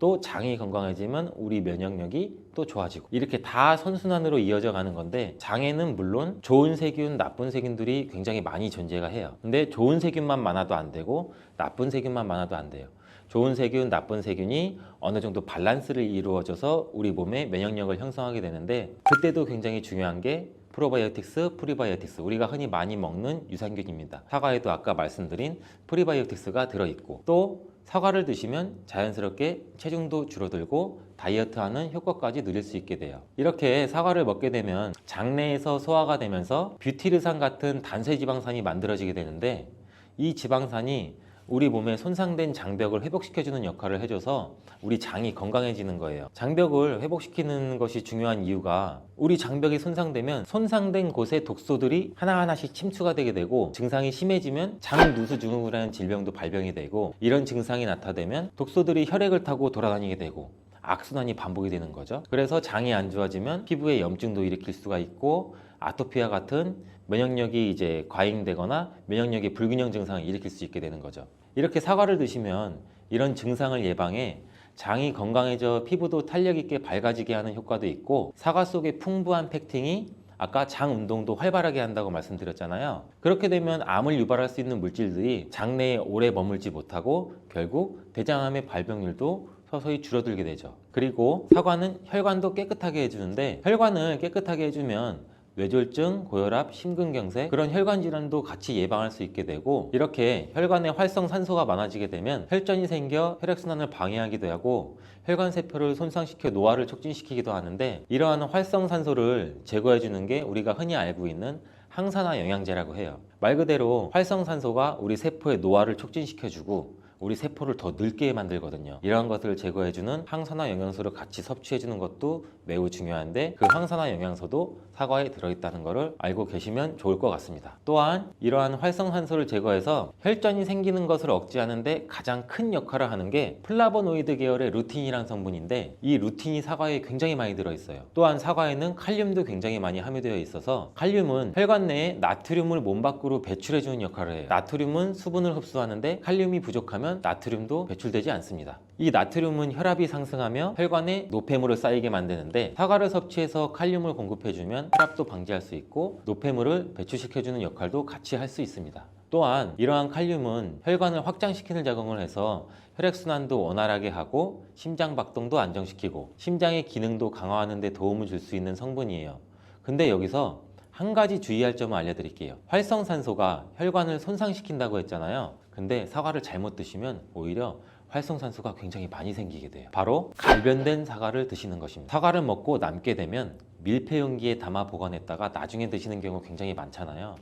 또 장이 건강해지면 우리 면역력이 또 좋아지고, 이렇게 다 선순환으로 이어져 가는 건데, 장에는 물론 좋은 세균, 나쁜 세균들이 굉장히 많이 존재가 해요. 근데 좋은 세균만 많아도 안 되고 나쁜 세균만 많아도 안 돼요. 좋은 세균, 나쁜 세균이 어느 정도 밸런스를 이루어져서 우리 몸의 면역력을 형성하게 되는데, 그때도 굉장히 중요한 게 프로바이오틱스, 프리바이오틱스, 우리가 흔히 많이 먹는 유산균입니다. 사과에도 아까 말씀드린 프리바이오틱스가 들어있고, 또 사과를 드시면 자연스럽게 체중도 줄어들고 다이어트하는 효과까지 누릴 수 있게 돼요. 이렇게 사과를 먹게 되면 장내에서 소화가 되면서 뷰티르산 같은 단쇄지방산이 만들어지게 되는데, 이 지방산이 우리 몸에 손상된 장벽을 회복시켜주는 역할을 해줘서 우리 장이 건강해지는 거예요. 장벽을 회복시키는 것이 중요한 이유가, 우리 장벽이 손상되면 손상된 곳에 독소들이 하나하나씩 침투가 되게 되고, 증상이 심해지면 장누수증후군이라는 질병도 발병이 되고, 이런 증상이 나타나면 독소들이 혈액을 타고 돌아다니게 되고 악순환이 반복이 되는 거죠. 그래서 장이 안 좋아지면 피부에 염증도 일으킬 수가 있고, 아토피와 같은 면역력이 이제 과잉되거나 면역력의 불균형 증상을 일으킬 수 있게 되는 거죠. 이렇게 사과를 드시면 이런 증상을 예방해 장이 건강해져 피부도 탄력 있게 밝아지게 하는 효과도 있고, 사과 속에 풍부한 펙틴이 아까 장 운동도 활발하게 한다고 말씀드렸잖아요. 그렇게 되면 암을 유발할 수 있는 물질들이 장내에 오래 머물지 못하고 결국 대장암의 발병률도 서서히 줄어들게 되죠. 그리고 사과는 혈관도 깨끗하게 해주는데, 혈관을 깨끗하게 해주면 뇌졸중, 고혈압, 심근경색, 그런 혈관 질환도 같이 예방할 수 있게 되고, 이렇게 혈관에 활성산소가 많아지게 되면 혈전이 생겨 혈액순환을 방해하기도 하고 혈관세포를 손상시켜 노화를 촉진시키기도 하는데, 이러한 활성산소를 제거해주는 게 우리가 흔히 알고 있는 항산화 영양제라고 해요. 말 그대로 활성산소가 우리 세포의 노화를 촉진시켜주고 우리 세포를 더 늙게 만들거든요. 이러한 것들을 제거해주는 항산화 영양소를 같이 섭취해주는 것도 매우 중요한데, 그 항산화 영양소도 사과에 들어있다는 것을 알고 계시면 좋을 것 같습니다. 또한 이러한 활성산소를 제거해서 혈전이 생기는 것을 억제하는데 가장 큰 역할을 하는 게 플라보노이드 계열의 루틴이라는 성분인데, 이 루틴이 사과에 굉장히 많이 들어있어요. 또한 사과에는 칼륨도 굉장히 많이 함유되어 있어서, 칼륨은 혈관 내에 나트륨을 몸 밖으로 배출해주는 역할을 해요. 나트륨은 수분을 흡수하는데 칼륨이 부족하면 나트륨도 배출되지 않습니다. 이 나트륨은 혈압이 상승하며 혈관에 노폐물을 쌓이게 만드는데, 사과를 섭취해서 칼륨을 공급해주면 혈압도 방지할 수 있고 노폐물을 배출시켜주는 역할도 같이 할 수 있습니다. 또한 이러한 칼륨은 혈관을 확장시키는 작용을 해서 혈액순환도 원활하게 하고 심장 박동도 안정시키고 심장의 기능도 강화하는 데 도움을 줄 수 있는 성분이에요. 근데 여기서 한 가지 주의할 점을 알려드릴게요. 활성산소가 혈관을 손상시킨다고 했잖아요. 근데 사과를 잘못 드시면 오히려 활성산소가 굉장히 많이 생기게 돼요. 바로 갈변된 사과를 드시는 것입니다. 사과를 먹고 남게 되면 밀폐 용기에 담아 보관했다가 나중에 드시는 경우 굉장히 많잖아요.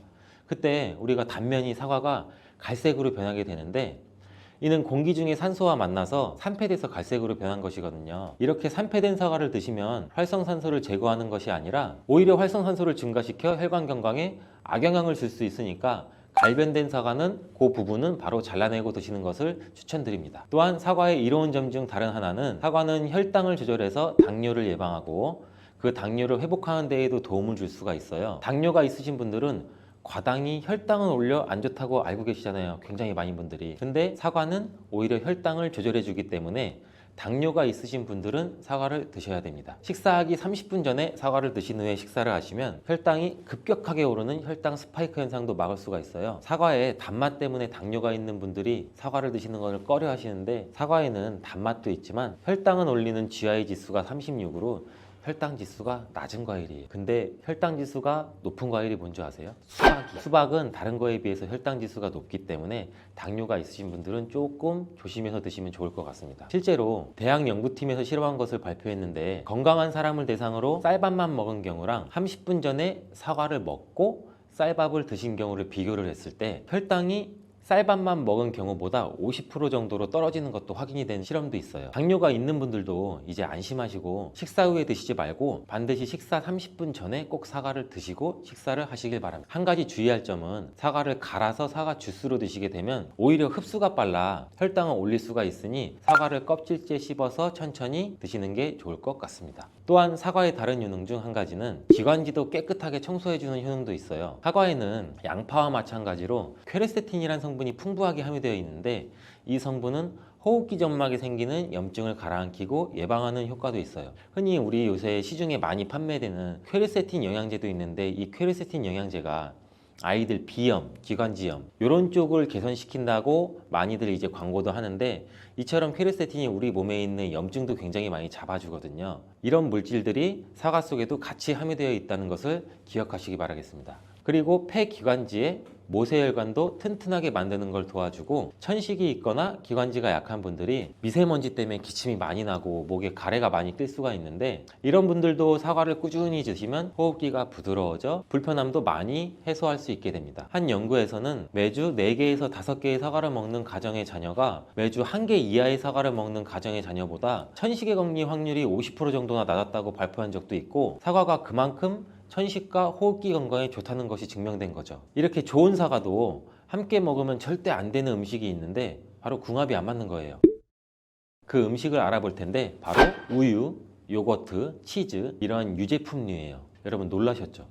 그때 우리가 단면이 사과가 갈색으로 변하게 되는데, 이는 공기 중에 산소와 만나서 산패돼서 갈색으로 변한 것이거든요. 이렇게 산패된 사과를 드시면 활성산소를 제거하는 것이 아니라 오히려 활성산소를 증가시켜 혈관 건강에 악영향을 줄 수 있으니까, 갈변된 사과는 그 부분은 바로 잘라내고 드시는 것을 추천드립니다. 또한 사과의 이로운 점 중 다른 하나는, 사과는 혈당을 조절해서 당뇨를 예방하고 그 당뇨를 회복하는 데에도 도움을 줄 수가 있어요. 당뇨가 있으신 분들은 과당이 혈당을 올려 안 좋다고 알고 계시잖아요. 굉장히 많은 분들이. 근데 사과는 오히려 혈당을 조절해 주기 때문에 당뇨가 있으신 분들은 사과를 드셔야 됩니다. 식사하기 30분 전에 사과를 드신 후에 식사를 하시면 혈당이 급격하게 오르는 혈당 스파이크 현상도 막을 수가 있어요. 사과에 단맛 때문에 당뇨가 있는 분들이 사과를 드시는 것을 꺼려 하시는데, 사과에는 단맛도 있지만 혈당은 올리는 GI 지수가 36으로 혈당 지수가 낮은 과일이에요. 근데 혈당 지수가 높은 과일이 뭔지 아세요? 수박이에요. 수박은 다른 거에 비해서 혈당 지수가 높기 때문에 당뇨가 있으신 분들은 조금 조심해서 드시면 좋을 것 같습니다. 실제로 대학 연구팀에서 실험한 것을 발표했는데, 건강한 사람을 대상으로 쌀밥만 먹은 경우랑 30분 전에 사과를 먹고 쌀밥을 드신 경우를 비교를 했을 때 혈당이 쌀밥만 먹은 경우보다 50% 정도로 떨어지는 것도 확인이 된 실험도 있어요. 당뇨가 있는 분들도 이제 안심하시고 식사 후에 드시지 말고 반드시 식사 30분 전에 꼭 사과를 드시고 식사를 하시길 바랍니다. 한 가지 주의할 점은, 사과를 갈아서 사과 주스로 드시게 되면 오히려 흡수가 빨라 혈당을 올릴 수가 있으니 사과를 껍질째 씹어서 천천히 드시는 게 좋을 것 같습니다. 또한 사과의 다른 효능 중 한 가지는 기관지도 깨끗하게 청소해주는 효능도 있어요. 사과에는 양파와 마찬가지로 퀘르세틴이라는 성분이 풍부하게 함유되어 있는데, 이 성분은 호흡기 점막에 생기는 염증을 가라앉히고 예방하는 효과도 있어요. 흔히 우리 요새 시중에 많이 판매되는 퀘르세틴 영양제도 있는데, 이 퀘르세틴 영양제가 아이들 비염, 기관지염 이런 쪽을 개선시킨다고 많이들 이제 광고도 하는데, 이처럼 퀘르세틴이 우리 몸에 있는 염증도 굉장히 많이 잡아주거든요. 이런 물질들이 사과 속에도 같이 함유되어 있다는 것을 기억하시기 바라겠습니다. 그리고 폐기관지에 모세혈관도 튼튼하게 만드는 걸 도와주고, 천식이 있거나 기관지가 약한 분들이 미세먼지 때문에 기침이 많이 나고 목에 가래가 많이 낄 수가 있는데, 이런 분들도 사과를 꾸준히 드시면 호흡기가 부드러워져 불편함도 많이 해소할 수 있게 됩니다. 한 연구에서는 매주 4개에서 5개의 사과를 먹는 가정의 자녀가 매주 1개 이하의 사과를 먹는 가정의 자녀보다 천식에 걸릴 확률이 50% 정도나 낮았다고 발표한 적도 있고, 사과가 그만큼 천식과 호흡기 건강에 좋다는 것이 증명된 거죠. 이렇게 좋은 사과도 함께 먹으면 절대 안 되는 음식이 있는데, 바로 궁합이 안 맞는 거예요. 그 음식을 알아볼 텐데, 바로 우유, 요거트, 치즈 이런 유제품류예요. 여러분 놀라셨죠?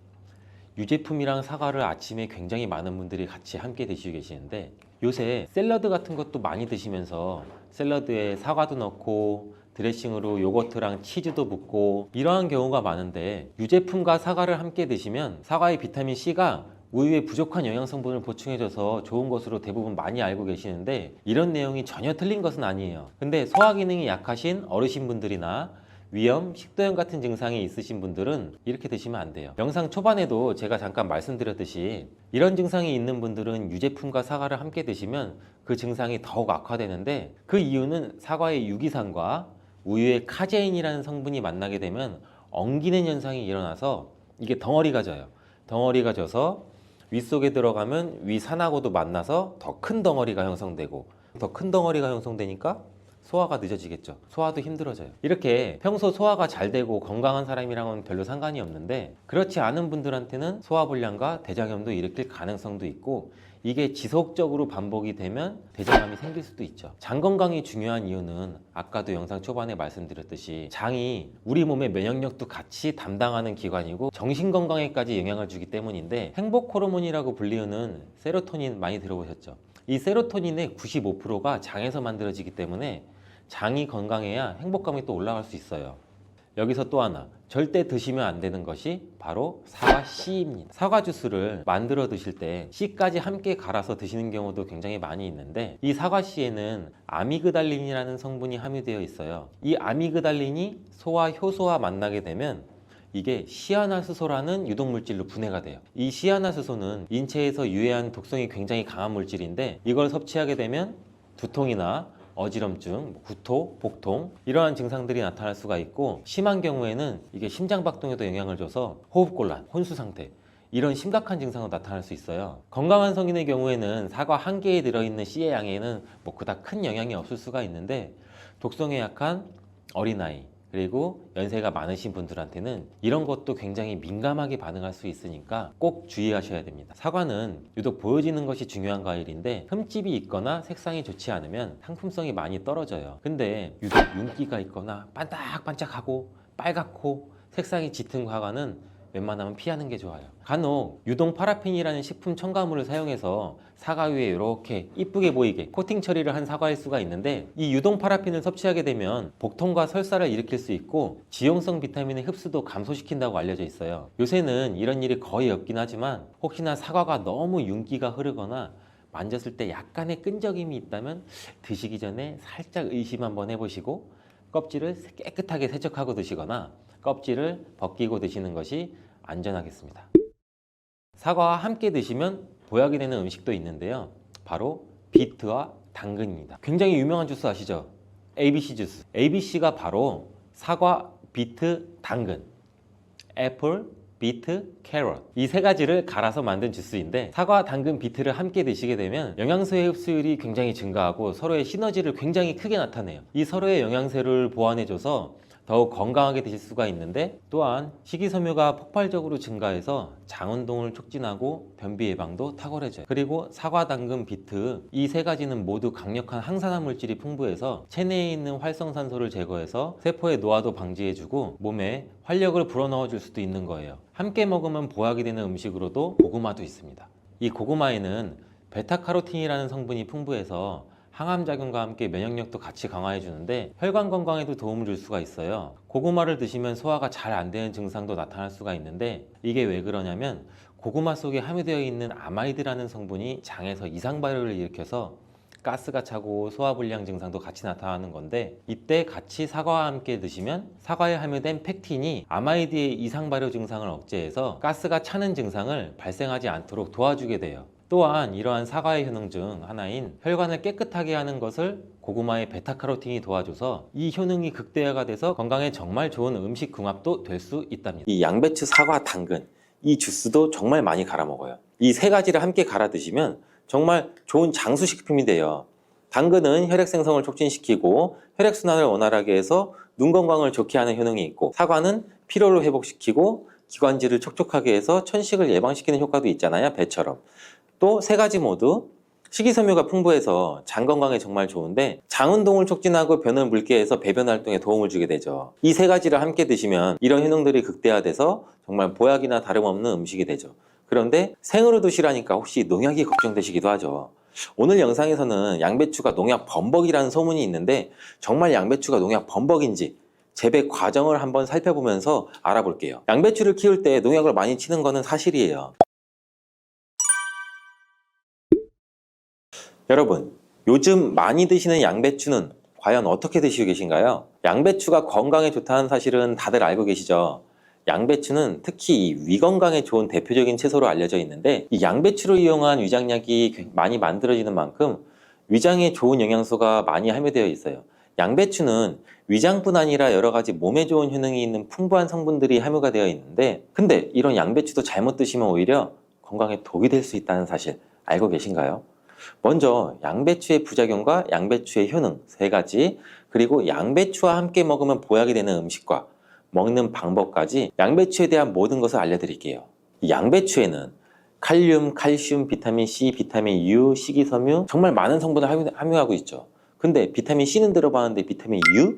유제품이랑 사과를 아침에 굉장히 많은 분들이 같이 함께 드시고 계시는데, 요새 샐러드 같은 것도 많이 드시면서 샐러드에 사과도 넣고 드레싱으로 요거트랑 치즈도 붓고 이러한 경우가 많은데, 유제품과 사과를 함께 드시면 사과의 비타민C가 우유에 부족한 영양 성분을 보충해줘서 좋은 것으로 대부분 많이 알고 계시는데, 이런 내용이 전혀 틀린 것은 아니에요. 근데 소화 기능이 약하신 어르신분들이나 위염, 식도염 같은 증상이 있으신 분들은 이렇게 드시면 안 돼요. 영상 초반에도 제가 잠깐 말씀드렸듯이, 이런 증상이 있는 분들은 유제품과 사과를 함께 드시면 그 증상이 더욱 악화되는데, 그 이유는 사과의 유기산과 우유의 카제인이라는 성분이 만나게 되면 엉기는 현상이 일어나서 이게 덩어리가 져요. 덩어리가 져서 위 속에 들어가면 위 산하고도 만나서 더 큰 덩어리가 형성되고, 더 큰 덩어리가 형성되니까 소화가 늦어지겠죠. 소화도 힘들어져요. 이렇게 평소 소화가 잘 되고 건강한 사람이랑은 별로 상관이 없는데, 그렇지 않은 분들한테는 소화불량과 대장염도 일으킬 가능성도 있고, 이게 지속적으로 반복이 되면 대장암이 생길 수도 있죠. 장 건강이 중요한 이유는 아까도 영상 초반에 말씀드렸듯이 장이 우리 몸의 면역력도 같이 담당하는 기관이고 정신 건강에까지 영향을 주기 때문인데, 행복 호르몬이라고 불리우는 세로토닌 많이 들어보셨죠? 이 세로토닌의 95%가 장에서 만들어지기 때문에 장이 건강해야 행복감이 또 올라갈 수 있어요. 여기서 또 하나, 절대 드시면 안 되는 것이 바로 사과 씨입니다. 사과 주스를 만들어 드실 때 씨까지 함께 갈아서 드시는 경우도 굉장히 많이 있는데, 이 사과 씨에는 아미그달린이라는 성분이 함유되어 있어요. 이 아미그달린이 소와 효소와 만나게 되면 이게 시아나수소라는 유독물질로 분해가 돼요. 이 시아나수소는 인체에서 유해한 독성이 굉장히 강한 물질인데, 이걸 섭취하게 되면 두통이나 어지럼증, 구토, 복통 이러한 증상들이 나타날 수가 있고, 심한 경우에는 이게 심장박동에도 영향을 줘서 호흡곤란, 혼수상태 이런 심각한 증상으로 나타날 수 있어요. 건강한 성인의 경우에는 사과 한 개에 들어있는 씨의 양에는 그닥 큰 영향이 없을 수가 있는데, 독성에 약한 어린아이 그리고 연세가 많으신 분들한테는 이런 것도 굉장히 민감하게 반응할 수 있으니까 꼭 주의하셔야 됩니다. 사과는 유독 보여지는 것이 중요한 과일인데, 흠집이 있거나 색상이 좋지 않으면 상품성이 많이 떨어져요. 근데 유독 윤기가 있거나 반짝반짝하고 빨갛고 색상이 짙은 사과는 웬만하면 피하는 게 좋아요. 간혹 유동 파라핀이라는 식품 첨가물을 사용해서 사과 위에 이렇게 이쁘게 보이게 코팅 처리를 한 사과일 수가 있는데, 이 유동 파라핀을 섭취하게 되면 복통과 설사를 일으킬 수 있고 지용성 비타민의 흡수도 감소시킨다고 알려져 있어요. 요새는 이런 일이 거의 없긴 하지만, 혹시나 사과가 너무 윤기가 흐르거나 만졌을 때 약간의 끈적임이 있다면 드시기 전에 살짝 의심 한번 해보시고 껍질을 깨끗하게 세척하고 드시거나 껍질을 벗기고 드시는 것이 안전하겠습니다. 사과와 함께 드시면 보약이 되는 음식도 있는데요, 바로 비트와 당근입니다. 굉장히 유명한 주스 아시죠? ABC 주스. ABC가 바로 사과, 비트, 당근, 애플, 비트, 캐럿 이 세 가지를 갈아서 만든 주스인데, 사과, 당근, 비트를 함께 드시게 되면 영양소의 흡수율이 굉장히 증가하고 서로의 시너지를 굉장히 크게 나타내요. 이 서로의 영양소를 보완해줘서 더욱 건강하게 드실 수가 있는데, 또한 식이섬유가 폭발적으로 증가해서 장 운동을 촉진하고 변비 예방도 탁월해져요. 그리고 사과, 당근, 비트 이 세 가지는 모두 강력한 항산화 물질이 풍부해서 체내에 있는 활성산소를 제거해서 세포의 노화도 방지해주고 몸에 활력을 불어넣어 줄 수도 있는 거예요. 함께 먹으면 보약이 되는 음식으로도 고구마도 있습니다. 이 고구마에는 베타카로틴이라는 성분이 풍부해서 항암작용과 함께 면역력도 같이 강화해 주는데 혈관 건강에도 도움을 줄 수가 있어요. 고구마를 드시면 소화가 잘 안 되는 증상도 나타날 수가 있는데, 이게 왜 그러냐면 고구마 속에 함유되어 있는 아마이드라는 성분이 장에서 이상 발효를 일으켜서 가스가 차고 소화불량 증상도 같이 나타나는 건데, 이때 같이 사과와 함께 드시면 사과에 함유된 펙틴이 아마이드의 이상 발효 증상을 억제해서 가스가 차는 증상을 발생하지 않도록 도와주게 돼요. 또한 이러한 사과의 효능 중 하나인 혈관을 깨끗하게 하는 것을 고구마의 베타카로틴이 도와줘서 이 효능이 극대화가 돼서 건강에 정말 좋은 음식 궁합도 될 수 있답니다. 이 양배추, 사과, 당근 이 주스도 정말 많이 갈아 먹어요. 이 세 가지를 함께 갈아 드시면 정말 좋은 장수식품이 돼요. 당근은 혈액 생성을 촉진시키고 혈액순환을 원활하게 해서 눈 건강을 좋게 하는 효능이 있고, 사과는 피로를 회복시키고 기관지를 촉촉하게 해서 천식을 예방시키는 효과도 있잖아요, 배처럼. 또 세 가지 모두 식이섬유가 풍부해서 장 건강에 정말 좋은데, 장 운동을 촉진하고 변을 묽게 해서 배변 활동에 도움을 주게 되죠. 이 세 가지를 함께 드시면 이런 효능들이 극대화돼서 정말 보약이나 다름없는 음식이 되죠. 그런데 생으로 드시라니까 혹시 농약이 걱정되시기도 하죠. 오늘 영상에서는 양배추가 농약 범벅이라는 소문이 있는데, 정말 양배추가 농약 범벅인지 재배 과정을 한번 살펴보면서 알아볼게요. 양배추를 키울 때 농약을 많이 치는 거는 사실이에요. 여러분, 요즘 많이 드시는 양배추는 과연 어떻게 드시고 계신가요? 양배추가 건강에 좋다는 사실은 다들 알고 계시죠? 양배추는 특히 위 건강에 좋은 대표적인 채소로 알려져 있는데, 이 양배추를 이용한 위장약이 많이 만들어지는 만큼 위장에 좋은 영양소가 많이 함유되어 있어요. 양배추는 위장뿐 아니라 여러 가지 몸에 좋은 효능이 있는 풍부한 성분들이 함유가 되어 있는데, 근데 이런 양배추도 잘못 드시면 오히려 건강에 독이 될 수 있다는 사실 알고 계신가요? 먼저 양배추의 부작용과 양배추의 효능 3가지, 그리고 양배추와 함께 먹으면 보약이 되는 음식과 먹는 방법까지 양배추에 대한 모든 것을 알려드릴게요. 이 양배추에는 칼륨, 칼슘, 비타민 C, 비타민 U, 식이섬유 정말 많은 성분을 함유하고 있죠. 근데 비타민 C는 들어봤는데 비타민 U?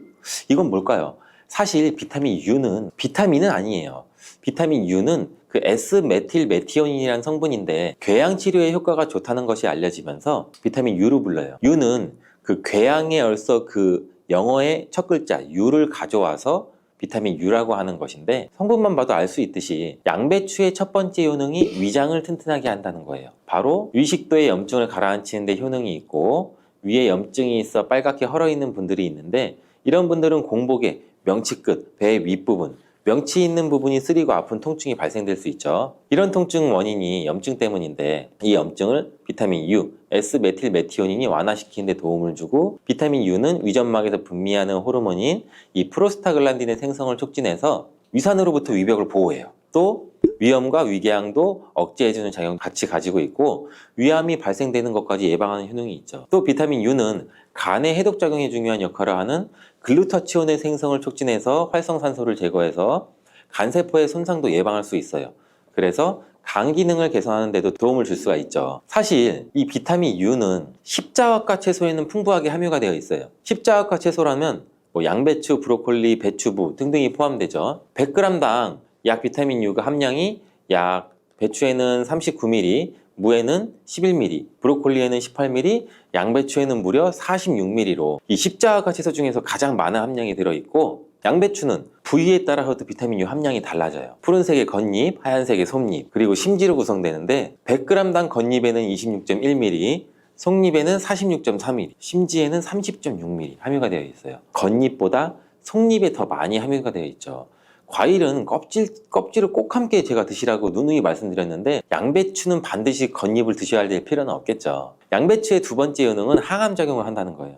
이건 뭘까요? 사실 비타민 U는 비타민은 아니에요. 비타민 U는 그 S메틸메티오닌이라는 성분인데 궤양 치료에 효과가 좋다는 것이 알려지면서 비타민 U로 불러요. U는 그 궤양에 얼서 그 영어의 첫 글자 U를 가져와서 비타민 U라고 하는 것인데, 성분만 봐도 알 수 있듯이 양배추의 첫 번째 효능이 위장을 튼튼하게 한다는 거예요. 바로 위식도의 염증을 가라앉히는 데 효능이 있고, 위에 염증이 있어 빨갛게 헐어있는 분들이 있는데, 이런 분들은 공복에 명치 끝, 배 윗부분, 명치 있는 부분이 쓰리고 아픈 통증이 발생될 수 있죠. 이런 통증 원인이 염증 때문인데, 이 염증을 비타민 U, S메틸메티오닌이 완화시키는 데 도움을 주고, 비타민 U는 위점막에서 분비하는 호르몬인 이 프로스타글란딘의 생성을 촉진해서 위산으로부터 위벽을 보호해요. 또 위염과 위궤양도 억제해주는 작용을 같이 가지고 있고, 위암이 발생되는 것까지 예방하는 효능이 있죠. 또 비타민 U는 간의 해독작용에 중요한 역할을 하는 글루타치온의 생성을 촉진해서 활성산소를 제거해서 간세포의 손상도 예방할 수 있어요. 그래서 간 기능을 개선하는 데도 도움을 줄 수가 있죠. 사실 이 비타민 U는 십자화과 채소에는 풍부하게 함유가 되어 있어요. 십자화과 채소라면 뭐 양배추, 브로콜리, 배추부 등등이 포함되죠. 100g당 약 비타민 U가 함량이 약 배추에는 39mg, 무에는 11mg, 브로콜리에는 18mg, 양배추에는 무려 46mg로 이 십자화과 채소 중에서 가장 많은 함량이 들어있고, 양배추는 부위에 따라서도 비타민 U 함량이 달라져요. 푸른색의 겉잎, 하얀색의 속잎, 그리고 심지로 구성되는데 100g당 겉잎에는 26.1mg, 속잎에는 46.3mg, 심지에는 30.6mg 함유가 되어 있어요. 겉잎보다 속잎에 더 많이 함유가 되어 있죠. 과일은 껍질을 꼭 함께 제가 드시라고 누누이 말씀드렸는데, 양배추는 반드시 겉잎을 드셔야 될 필요는 없겠죠. 양배추의 두 번째 효능은 항암작용을 한다는 거예요.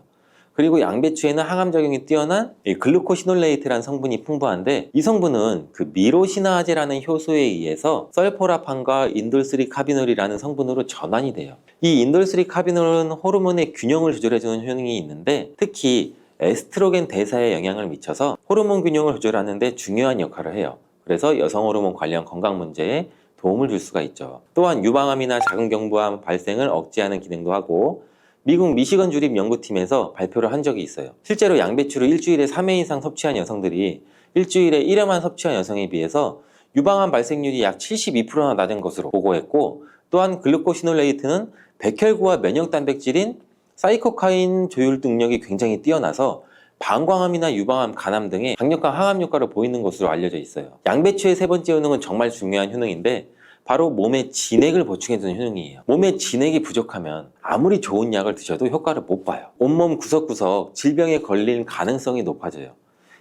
그리고 양배추에는 항암작용이 뛰어난 글루코시놀레이트라는 성분이 풍부한데, 이 성분은 그 미로시나아제라는 효소에 의해서 설포라판과 인돌3카비놀이라는 성분으로 전환이 돼요. 이 인돌3카비놀은 호르몬의 균형을 조절해주는 효능이 있는데, 특히 에스트로겐 대사에 영향을 미쳐서 호르몬 균형을 조절하는 데 중요한 역할을 해요. 그래서 여성 호르몬 관련 건강 문제에 도움을 줄 수가 있죠. 또한 유방암이나 자궁경부암 발생을 억제하는 기능도 하고, 미국 미시건 주립 연구팀에서 발표를 한 적이 있어요. 실제로 양배추를 일주일에 3회 이상 섭취한 여성들이 일주일에 1회만 섭취한 여성에 비해서 유방암 발생률이 약 72%나 낮은 것으로 보고했고, 또한 글루코시놀레이트는 백혈구와 면역단백질인 사이코카인 조율 능력이 굉장히 뛰어나서 방광암이나 유방암, 간암 등의 강력한 항암 효과를 보이는 것으로 알려져 있어요. 양배추의 세 번째 효능은 정말 중요한 효능인데, 바로 몸에 진액을 보충해주는 효능이에요. 몸에 진액이 부족하면 아무리 좋은 약을 드셔도 효과를 못 봐요. 온몸 구석구석 질병에 걸릴 가능성이 높아져요.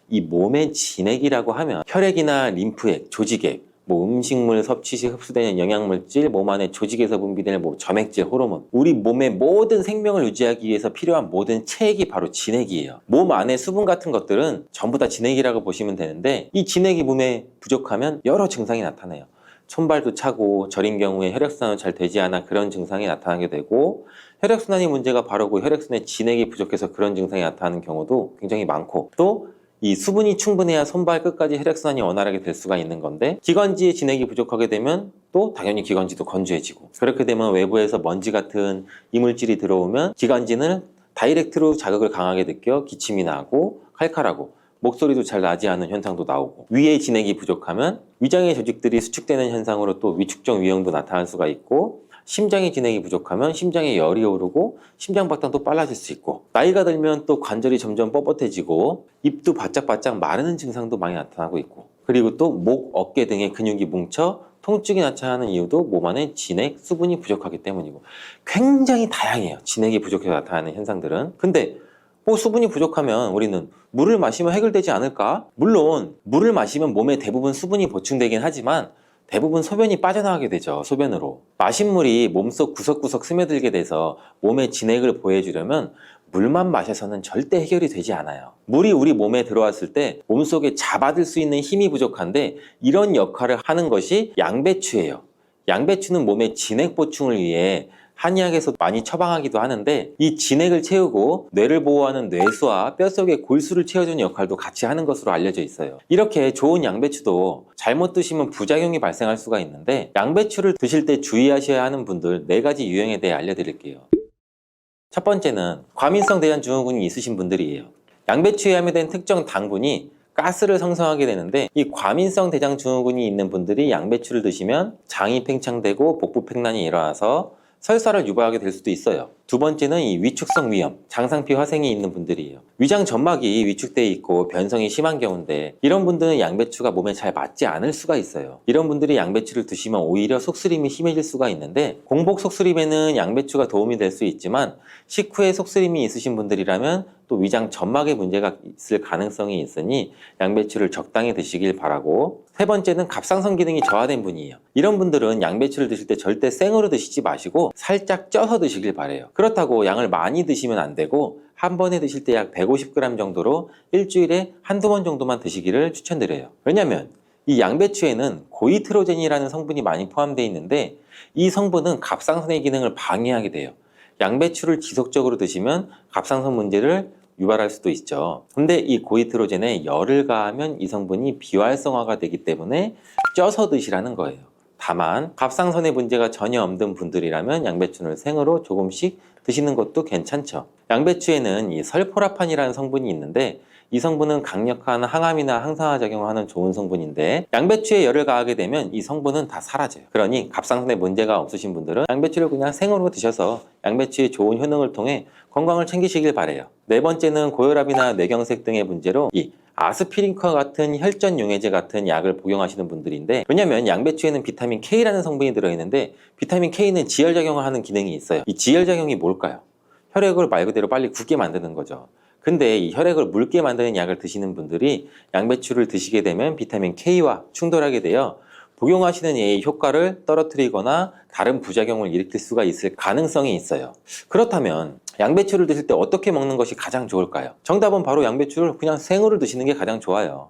이 몸의 진액이라고 하면 혈액이나 림프액, 조직액, 음식물 섭취 시 흡수되는 영양물질, 몸 안에 조직에서 분비되는 점액질, 호르몬, 우리 몸의 모든 생명을 유지하기 위해서 필요한 모든 체액이 바로 진액이에요. 몸 안에 수분 같은 것들은 전부 다 진액이라고 보시면 되는데, 이 진액이 몸에 부족하면 여러 증상이 나타나요. 손발도 차고, 저린 경우에 혈액순환이 잘 되지 않아 그런 증상이 나타나게 되고, 혈액순환이 문제가 바로 그 혈액순환에 진액이 부족해서 그런 증상이 나타나는 경우도 굉장히 많고, 또 이 수분이 충분해야 손발 끝까지 혈액순환이 원활하게 될 수가 있는 건데, 기관지에 진액이 부족하게 되면 또 당연히 기관지도 건조해지고, 그렇게 되면 외부에서 먼지 같은 이물질이 들어오면 기관지는 다이렉트로 자극을 강하게 느껴 기침이 나고 칼칼하고 목소리도 잘 나지 않은 현상도 나오고, 위에 진액이 부족하면 위장의 조직들이 수축되는 현상으로 또 위축적 위형도 나타날 수가 있고, 심장의 진액이 부족하면 심장에 열이 오르고 심장박동도 빨라질 수 있고, 나이가 들면 또 관절이 점점 뻣뻣해지고 입도 바짝바짝 마르는 증상도 많이 나타나고 있고, 그리고 또 목, 어깨 등의 근육이 뭉쳐 통증이 나타나는 이유도 몸 안에 진액, 수분이 부족하기 때문이고, 굉장히 다양해요. 진액이 부족해서 나타나는 현상들은. 근데 수분이 부족하면 우리는 물을 마시면 해결되지 않을까? 물론 물을 마시면 몸에 대부분 수분이 보충되긴 하지만 대부분 소변이 빠져나가게 되죠. 소변으로. 마신 물이 몸속 구석구석 스며들게 돼서 몸에 진액을 보해주려면 물만 마셔서는 절대 해결이 되지 않아요. 물이 우리 몸에 들어왔을 때 몸속에 잡아들 수 있는 힘이 부족한데, 이런 역할을 하는 것이 양배추예요. 양배추는 몸의 진액 보충을 위해 한의학에서 많이 처방하기도 하는데 이 진액을 채우고 뇌를 보호하는 뇌수와 뼛속의 골수를 채워주는 역할도 같이 하는 것으로 알려져 있어요. 이렇게 좋은 양배추도 잘못 드시면 부작용이 발생할 수가 있는데 양배추를 드실 때 주의하셔야 하는 분들 4가지 유형에 대해 알려드릴게요. 첫 번째는 과민성 대장증후군이 있으신 분들이에요. 양배추에 함유된 특정 당분이 가스를 생성하게 되는데 이 과민성 대장증후군이 있는 분들이 양배추를 드시면 장이 팽창되고 복부팽만이 일어나서 설사를 유발하게 될 수도 있어요. 두 번째는 이 위축성 위염, 장상피 화생이 있는 분들이에요. 위장 점막이 위축돼 있고 변성이 심한 경우인데 이런 분들은 양배추가 몸에 잘 맞지 않을 수가 있어요. 이런 분들이 양배추를 드시면 오히려 속쓰림이 심해질 수가 있는데 공복 속쓰림에는 양배추가 도움이 될 수 있지만 식후에 속쓰림이 있으신 분들이라면 또 위장 점막에 문제가 있을 가능성이 있으니 양배추를 적당히 드시길 바라고, 세 번째는 갑상선 기능이 저하된 분이에요. 이런 분들은 양배추를 드실 때 절대 생으로 드시지 마시고 살짝 쪄서 드시길 바래요. 그렇다고 양을 많이 드시면 안 되고 한 번에 드실 때 약 150g 정도로 일주일에 한두 번 정도만 드시기를 추천드려요. 왜냐면 이 양배추에는 고이트로젠이라는 성분이 많이 포함되어 있는데 이 성분은 갑상선의 기능을 방해하게 돼요. 양배추를 지속적으로 드시면 갑상선 문제를 유발할 수도 있죠. 근데 이 고이트로젠에 열을 가하면 이 성분이 비활성화가 되기 때문에 쪄서 드시라는 거예요. 다만 갑상선에 문제가 전혀 없는 분들이라면 양배추를 생으로 조금씩 드시는 것도 괜찮죠. 양배추에는 이 설포라판이라는 성분이 있는데 이 성분은 강력한 항암이나 항산화 작용을 하는 좋은 성분인데 양배추에 열을 가하게 되면 이 성분은 다 사라져요. 그러니 갑상선에 문제가 없으신 분들은 양배추를 그냥 생으로 드셔서 양배추의 좋은 효능을 통해 건강을 챙기시길 바래요. 네 번째는 고혈압이나 뇌경색 등의 문제로 이 아스피린과 같은 혈전 용해제 같은 약을 복용하시는 분들인데, 왜냐면 양배추에는 비타민 K라는 성분이 들어있는데 비타민 K는 지혈작용을 하는 기능이 있어요. 이 지혈작용이 뭘까요? 혈액을 말 그대로 빨리 굳게 만드는 거죠. 근데 이 혈액을 묽게 만드는 약을 드시는 분들이 양배추를 드시게 되면 비타민 K와 충돌하게 되어 복용하시는 약의 효과를 떨어뜨리거나 다른 부작용을 일으킬 수가 있을 가능성이 있어요. 그렇다면 양배추를 드실 때 어떻게 먹는 것이 가장 좋을까요? 정답은 바로 양배추를 그냥 생으로 드시는 게 가장 좋아요.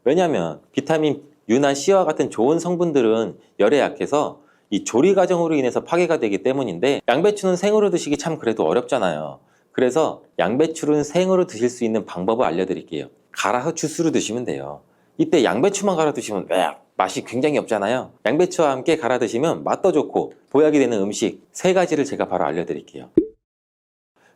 왜냐하면 비타민 U나 C와 같은 좋은 성분들은 열에 약해서 이 조리 과정으로 인해서 파괴가 되기 때문인데 양배추는 생으로 드시기 참 그래도 어렵잖아요. 그래서 양배추를 생으로 드실 수 있는 방법을 알려드릴게요. 갈아서 주스로 드시면 돼요. 이때 양배추만 갈아 드시면 맛이 굉장히 없잖아요. 양배추와 함께 갈아 드시면 맛도 좋고 보약이 되는 음식 3가지를 제가 바로 알려드릴게요.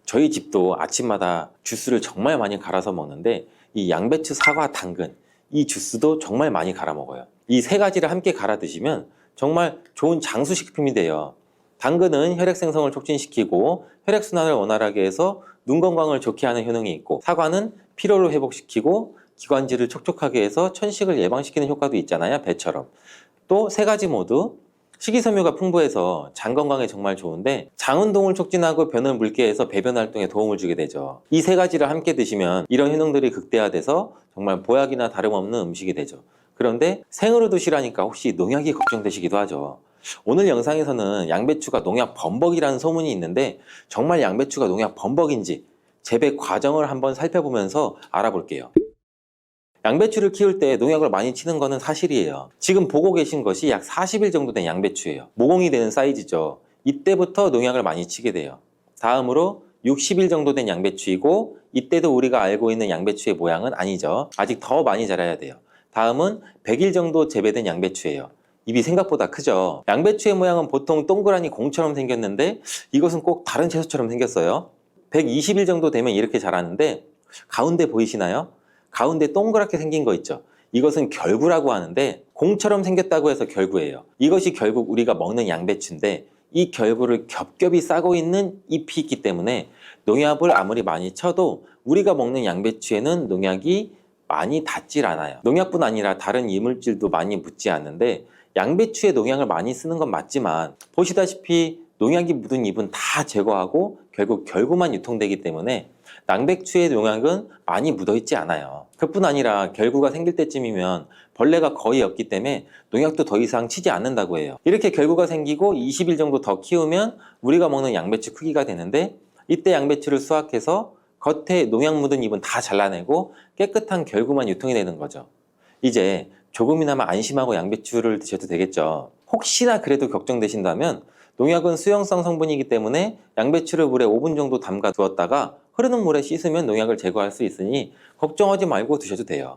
저희 집도 아침마다 주스를 정말 많이 갈아서 먹는데 이 양배추, 사과, 당근 이 주스도 정말 많이 갈아 먹어요. 이 3가지를 함께 갈아 드시면 정말 좋은 장수식품이 돼요. 당근은 혈액 생성을 촉진시키고 혈액순환을 원활하게 해서 눈 건강을 좋게 하는 효능이 있고, 사과는 피로를 회복시키고 기관지를 촉촉하게 해서 천식을 예방시키는 효과도 있잖아요. 배처럼. 또 3가지 모두 식이섬유가 풍부해서 장 건강에 정말 좋은데 장 운동을 촉진하고 변을 묽게 해서 배변 활동에 도움을 주게 되죠. 이 3가지를 함께 드시면 이런 효능들이 극대화돼서 정말 보약이나 다름없는 음식이 되죠. 그런데 생으로 드시라니까 혹시 농약이 걱정되시기도 하죠. 오늘 영상에서는 양배추가 농약 범벅이라는 소문이 있는데 정말 양배추가 농약 범벅인지 재배 과정을 한번 살펴보면서 알아볼게요. 양배추를 키울 때 농약을 많이 치는 것은 사실이에요. 지금 보고 계신 것이 약 40일 정도 된 양배추예요. 모공이 되는 사이즈죠. 이때부터 농약을 많이 치게 돼요. 다음으로 60일 정도 된 양배추이고 이때도 우리가 알고 있는 양배추의 모양은 아니죠. 아직 더 많이 자라야 돼요. 다음은 100일 정도 재배된 양배추예요. 입이 생각보다 크죠. 양배추의 모양은 보통 동그라니 공처럼 생겼는데 이것은 꼭 다른 채소처럼 생겼어요. 120일 정도 되면 이렇게 자라는데 가운데 보이시나요? 가운데 동그랗게 생긴 거 있죠. 이것은 결구라고 하는데 공처럼 생겼다고 해서 결구예요. 이것이 결국 우리가 먹는 양배추인데 이 결구를 겹겹이 싸고 있는 잎이 있기 때문에 농약을 아무리 많이 쳐도 우리가 먹는 양배추에는 농약이 많이 닿질 않아요. 농약뿐 아니라 다른 이물질도 많이 묻지 않는데 양배추에 농약을 많이 쓰는 건 맞지만 보시다시피 농약이 묻은 잎은 다 제거하고 결국 결구만 유통되기 때문에 양배추의 농약은 많이 묻어있지 않아요. 그뿐 아니라 결구가 생길 때쯤이면 벌레가 거의 없기 때문에 농약도 더 이상 치지 않는다고 해요. 이렇게 결구가 생기고 20일 정도 더 키우면 우리가 먹는 양배추 크기가 되는데 이때 양배추를 수확해서 겉에 농약 묻은 잎은 다 잘라내고 깨끗한 결구만 유통이 되는 거죠. 이제 조금이나마 안심하고 양배추를 드셔도 되겠죠. 혹시나 그래도 걱정되신다면 농약은 수용성 성분이기 때문에 양배추를 물에 5분 정도 담가 두었다가 흐르는 물에 씻으면 농약을 제거할 수 있으니 걱정하지 말고 드셔도 돼요.